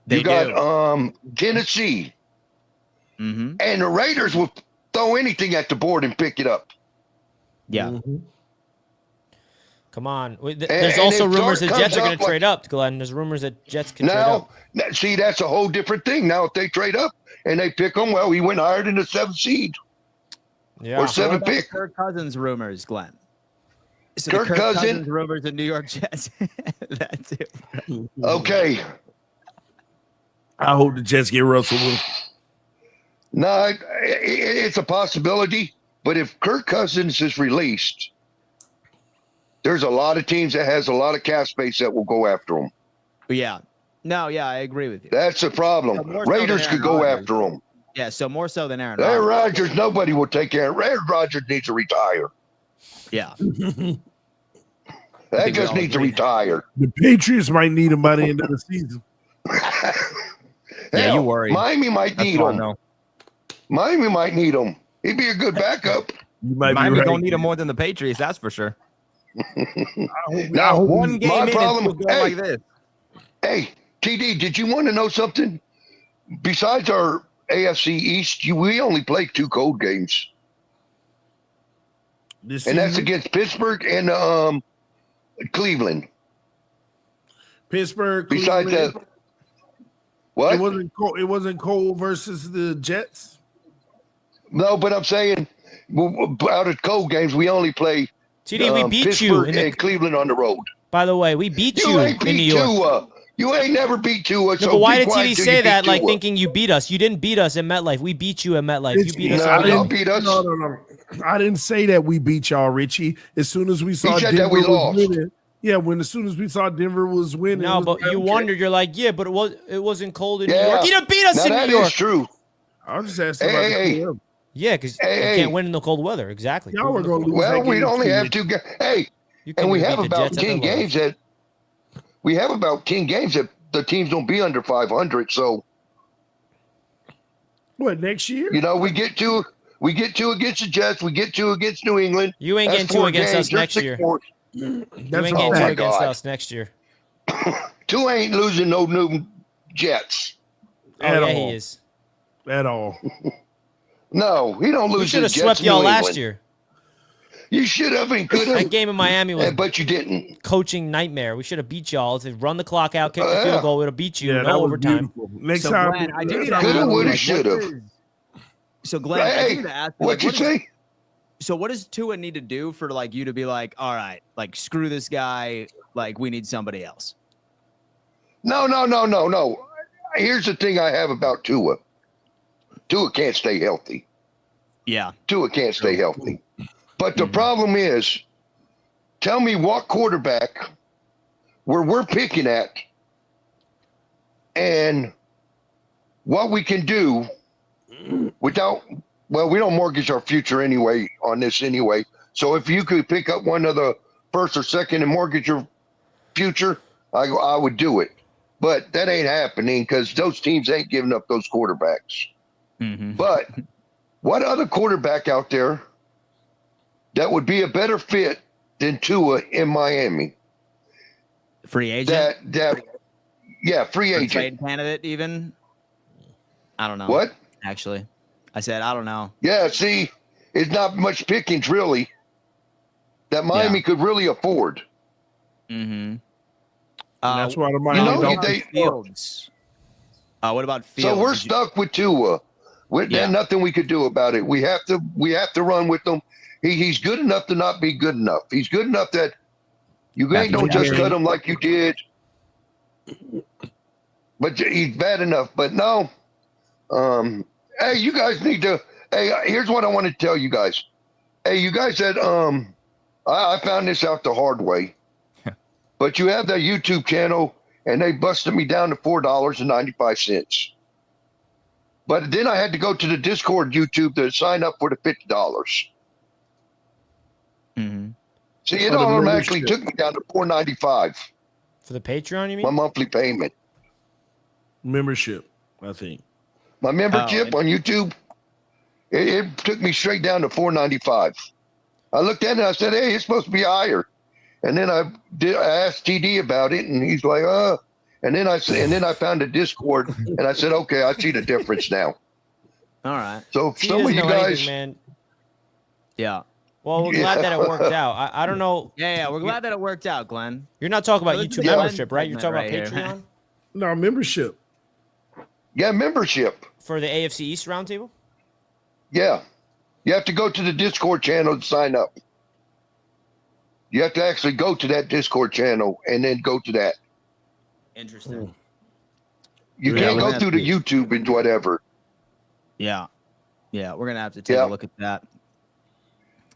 They You got do. Tennessee, Mm-hmm. and the Raiders will throw anything at the board and pick it up. Yeah. Mhm. Come on. There's and also if rumors Dart that Jets are comes going up to trade up, Glenn. There's rumors that Jets can trade Now, up. see, that's a whole different thing. Now, if they trade up and they pick him, well, he went higher than the 7th seed Yeah. or 7th What about pick. Kirk Cousins rumors, Glenn. So Kirk the Cousins- rumors in New York Jets. That's it. Okay. I hope the Jets get Russell Wilson. No, it's a possibility. But if Kirk Cousins is released, there's a lot of teams that has a lot of cap space that will go after him. Yeah. No, yeah, I agree with you. That's the problem. So more so Raiders than could go Aaron after him. Yeah, so more so than Aaron Aaron Rodgers. Rodgers, nobody will take Aaron. Aaron Rodgers needs to retire. Yeah. That think we just all needs to agree. retire. The Patriots might need him by the end of the season. Yeah, Hell, you worry. Miami might That's need all I him. know. Miami might need him. He'd be a good backup. You might Miami be right. don't need him more than the Patriots, that's for sure. Now, One game my in, problem- it's going hey. like this. Hey, TD, did you want to know something? Besides our AFC East, we only played 2 cold games, This and that's season, against Pittsburgh and Cleveland. Pittsburgh. Besides Cleveland. that, what? It wasn't Cole versus the Jets. No, but I'm saying out of cold games, we only play TD, we beat Pittsburgh you. and Cleveland on the road. By the way, we beat You you ain't in New beat York. Tua. You ain't never beat Tua. No, So but why be did quiet TD till say you that, beat like Tua. thinking you beat us? You didn't beat us in MetLife. We beat you in MetLife. You beat us. No, at y'all home. beat us. No. I didn't say that we beat y'all, Richie. As soon as we saw said Denver that we was lost. winning. Yeah, as soon as we saw Denver was winning. No, it was but like, you okay. wondered. You're like, yeah, but it wasn't cold in New Yeah. York. You didn't beat us Now in that New York. is true. I was just asking Hey, about hey, the QM. Yeah, because you can't win in the cold weather. Exactly. Y'all were going to lose Well, that we game only too. have 2 games. Hey, You and we beat have the about Jets at 10 their games lowest. that the teams don't be under 500. So, What, next year? you know, we get 2 against the Jets. We get 2 against New England. You ain't That's getting 2 4 against games. us There's next 6 year. more. You That's ain't a getting 2 my fact. against God. us next year. 2 ain't losing no new Jets. Oh, At yeah, all. he is. At all. No, he don't lose We should to have the Jets. swept y'all New last England. year. You should have and could That have, game in Miami was but you didn't. coaching nightmare. We should have beat y'all. To run the clock out, kick the field goal, we would have beat you. Yeah, that No was overtime. beautiful. Next So, time, Glenn, I do need to Coulda, ask you, woulda, like, shoulda. what is- So, Glenn, I do need to ask you, like, What you say? So what does Tua need to do for like you to be like, all right, like screw this guy, like we need somebody else? No. Here's the thing I have about Tua. Tua can't stay healthy. Yeah. Tua can't stay healthy. But the Mhm. problem is, tell me what quarterback where we're picking at and what we can do without, well, we don't mortgage our future anyway on this anyway. So if you could pick up one of the first or second and mortgage your future, I would do it. But that ain't happening because those teams ain't giving up those quarterbacks. Mhm. But what other quarterback out there that would be a better fit than Tua in Miami? Free agent? Yeah, free Or agent. trade candidate even? I don't know. What? Actually, I said I don't know. Yeah, see, it's not much pickings really that Miami could really afford. Mm-hmm. that's why the you Miami know, Dolphins they- Fields. What about Fields? So we're Did you- stuck with Tua. There's nothing we could do about it. We have to run with him. He's good enough to not be good enough. He's good enough that you ain't don't just cut him like you did. But he's bad enough. But no. Hey, you guys need to. Hey, here's what I want to tell you guys. Hey, you guys said I found this out the hard way. But you have that YouTube channel, and they busted me down to $4.95. But then I had to go to the Discord YouTube to sign up for the $50. Mhm. See, it For the automatically membership. took me down to $4.95. For the Patreon, you My mean? monthly payment. membership, I think. My membership on YouTube, it took me straight down to $4.95. I looked at it and I said, hey, it's supposed to be higher. And then I asked TD about it, and he's like, and then I found a Discord, and I said, okay, I see the difference now. All right. So if He some of doesn't you know guys, anything, man. Yeah. Well, we're glad that it worked out. I don't know. Yeah. We're glad that it worked out, Glenn. You're not talking about Well, this YouTube is a membership, right? You're talking about segment right here. Patreon No, membership. yeah, membership, for the AFC East Roundtable? yeah, you have to go to the Discord channel to sign up. You have to actually go to that Discord channel and then go to that. Interesting. You Yeah, can't we're go gonna through the have YouTube and whatever. Yeah. Yeah. We're gonna have to take Yeah. a look at that.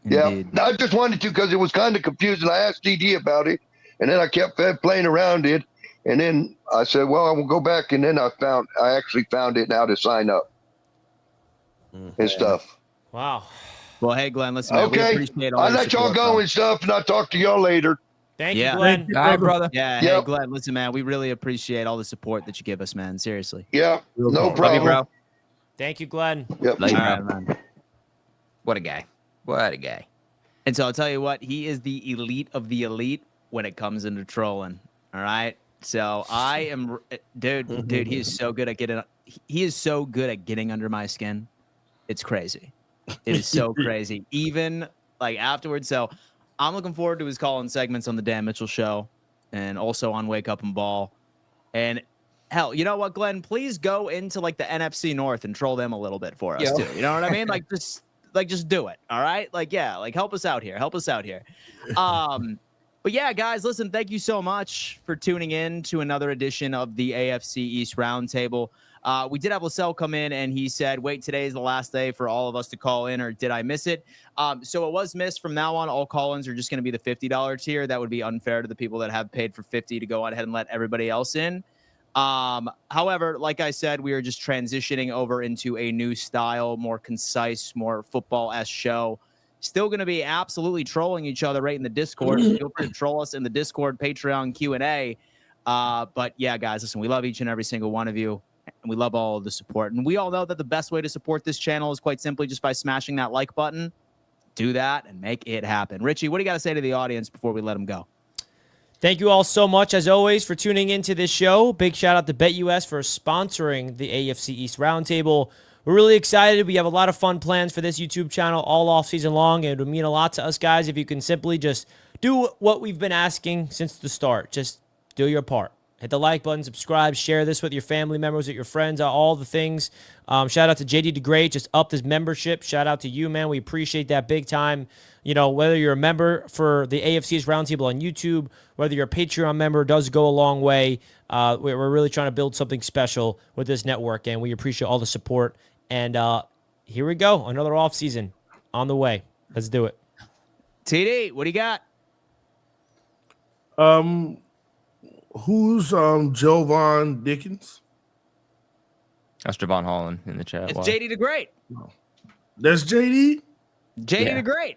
Yeah, Indeed. I just wanted to because it was kind of confusing. I asked DD about it, and then I kept playing around it, and then I said, "Well, I will go back." And then I actually found it now to sign up and stuff. Wow. Well, hey, Glenn, listen, man, we Okay, appreciate all I'll your let y'all support, go bro. and stuff, and I'll talk to y'all later. Thank Yeah. you, Glenn. Thank you, All right, brother. Yeah. Hey, Yep. Glenn, listen, man, we really appreciate all the support that you give us, man. Seriously. Yeah, Real no talk. Love you, problem. bro. Thank you, Glenn. Yep. Love you, All bro. right, man. What a guy. What a guy. And so I'll tell you what, he is the elite of the elite when it comes into trolling. All right. So I am, dude, he is so good at getting under my skin. It's crazy. It is so crazy. Even like afterwards. So I'm looking forward to his call-in segments on the Dan Mitchell Show and also on Wake Up and Ball. And hell, you know what, Glenn? Please go into like the NFC North and troll them a little bit for us too. You know what I mean? Just do it. All right. Like, yeah, like help us out here. But yeah, guys, listen, thank you so much for tuning in to another edition of the AFC East Roundtable. We did have Lascelles come in and he said, wait, today is the last day for all of us to call in, or did I miss it? So it was missed. From now on, all call-ins are just going to be the $50 tier. That would be unfair to the people that have paid for $50 to go on ahead and let everybody else in. However, like I said, we are just transitioning over into a new style, more concise, more football-esque show. Still going to be absolutely trolling each other right in the Discord. Feel free to troll us in the Discord, Patreon, Q&A. But yeah, guys, listen, we love each and every single one of you, and we love all of the support. And we all know that the best way to support this channel is quite simply just by smashing that like button. Do that and make it happen. Richie, what do you got to say to the audience before we let them go? Thank you all so much, as always, for tuning into this show. Big shout out to BetUS for sponsoring the AFC East Roundtable. We're really excited. We have a lot of fun plans for this YouTube channel all off season long. It would mean a lot to us, guys, if you can simply just do what we've been asking since the start. Just do your part. Hit the like button, subscribe, share this with your family members, with your friends, all the things. Shout out to JD DeGreat, just upped his membership. Shout out to you, man. We appreciate that big time. You know, whether you're a member for the AFC's Roundtable on YouTube, whether you're a Patreon member, does go a long way. We're really trying to build something special with this network, and we appreciate all the support. And here we go. Another offseason on the way. Let's do it. TD, what do you got? Who's Jovan Dickens? That's Javon Holland in the chat. It's Why? JD DeGreat. That's JD. JD Yeah. DeGreat.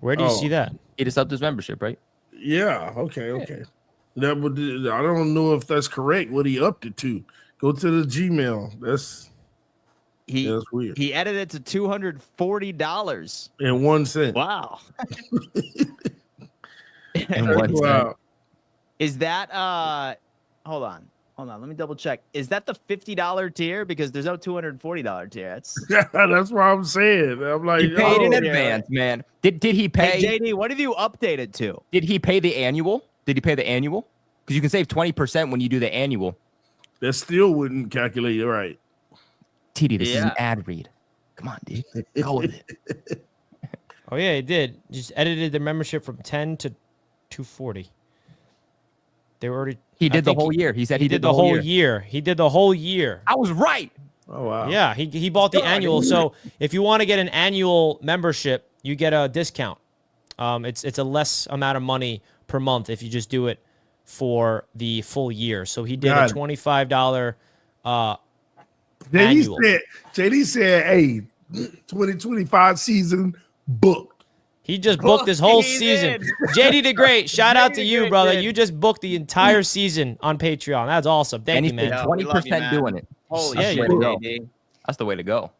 Where do you see that? He just upped his membership, right? Yeah. Okay. That would. I don't know if that's correct. What he upped it to? Go to the Gmail. That's weird. He edited it to $240. In 1 cent. Wow. And one Wow. Is that hold on. Let me double check. Is that the $50 tier? Because there's no $240 tier. That's what I'm saying. I'm like, He paid in yeah. advance, man. Did he pay? Hey, JD, what have you updated to? Did he pay the annual? Did he pay the annual? Because you can save 20% when you do the annual. that still wouldn't calculate it right. TD, this is an Yeah. ad read. Come on, dude. Go with it. Oh, yeah, he did. Just edited the membership from 10 to 240. They were already. He I did the think whole year. He said He did the whole year. He did the whole year. I was right. Oh wow. Yeah, he bought the annual. So if you want to get an annual membership, you get a discount. It's a less amount of money per month if you just do it for the full year. So he did Got a it. $25 JD annual. said, hey, 2025 season booked. He just booked this whole He season. did. JD DeGreat, shout out to JD you, DeGreat brother. did. You just booked the entire season on Patreon. That's awesome. Thank And you, he man. paid Yeah, we love you, 20% man. doing it. Holy Yeah, shit, you do. JD. That's the way to go.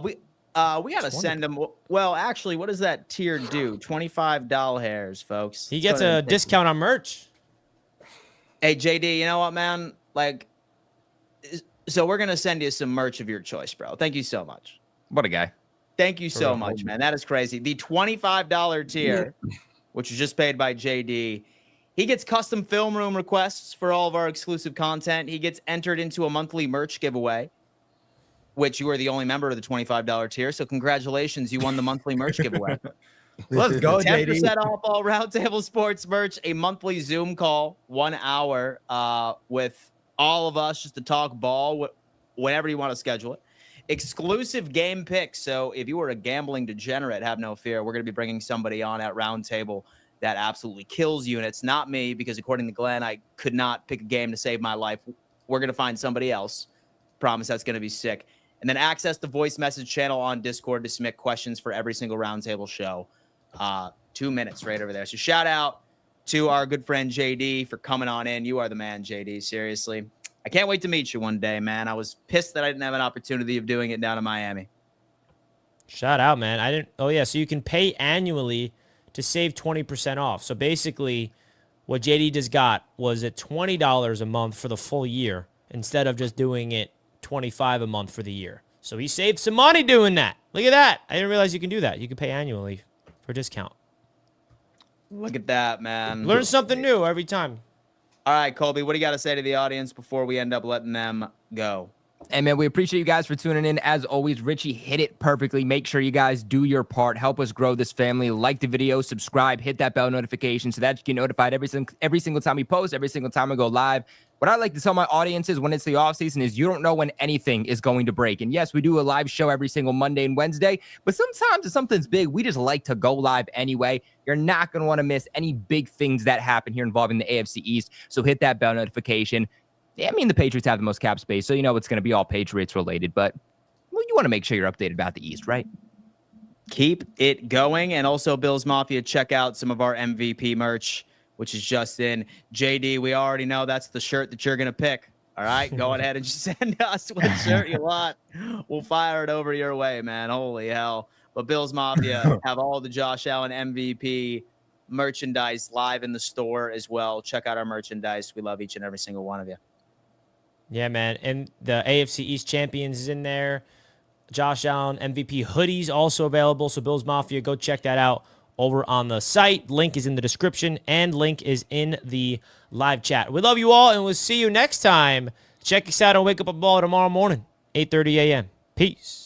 We gotta send him. Well, actually, what does that tier do? $25 hairs, folks. He Let's gets go ahead a and take discount on merch. Hey, JD, you know what, man? Like, so we're gonna send you some merch of your choice, bro. Thank you so much. What a guy. Thank you so real. much, man. That is crazy. The $25 tier, which is just paid by JD, he gets custom film room requests for all of our exclusive content. He gets entered into a monthly merch giveaway, which you are the only member of the $25 tier. So congratulations, you won the monthly merch giveaway. Let's go, 10% off all Roundtable Sports merch, a monthly Zoom call, 1 hour with all of us just to talk ball, whenever you want to schedule it. Exclusive game picks. So if you are a gambling degenerate, have no fear. We're going to be bringing somebody on at Roundtable that absolutely kills you. And it's not me because according to Glenn, I could not pick a game to save my life. We're going to find somebody else. Promise that's going to be sick. And then access the voice message channel on Discord to submit questions for every single Roundtable show. 2 minutes right over there. So shout out to our good friend JD for coming on in. You are the man, JD. Seriously. I can't wait to meet you one day, man. I was pissed that I didn't have an opportunity of doing it down in Miami. Shout out, man. I didn't. Oh, yeah. So you can pay annually to save 20% off. So basically, what JD just got was at $20 a month for the full year instead of just doing it $25 a month for the year. So he saved some money doing that. Look at that. I didn't realize you can do that. You can pay annually for a discount. Look at that, man. Learn something new every time. All right, Colby, what do you got to say to the audience before we end up letting them go? Hey, man, we appreciate you guys for tuning in. As always, Richie hit it perfectly. Make sure you guys do your part. Help us grow this family. Like the video, subscribe, hit that bell notification so that you get notified every single time we post, every single time we go live. What I like to tell my audiences when it's the off season is you don't know when anything is going to break. And yes, we do a live show every single Monday and Wednesday, but sometimes if something's big, we just like to go live anyway. You're not going to want to miss any big things that happen here involving the AFC East. So hit that bell notification. Yeah, I mean, the Patriots have the most cap space, so it's going to be all Patriots related, but well, you want to make sure you're updated about the East, right? Keep it going. And also, Bills Mafia, check out some of our MVP merch, which is just in. JD, we already know that's the shirt that you're going to pick. All right, go ahead and just send us what shirt you want. We'll fire it over your way, man. Holy hell. But Bills Mafia have all the Josh Allen MVP merchandise live in the store as well. Check out our merchandise. We love each and every single one of you. Yeah, man. And the AFC East champions is in there. Josh Allen MVP hoodies also available. So Bills Mafia, go check that out over on the site. Link is in the description and link is in the live chat. We love you all and we'll see you next time. Check us out on Wake Up a Ball tomorrow morning, 8:30 a.m. Peace.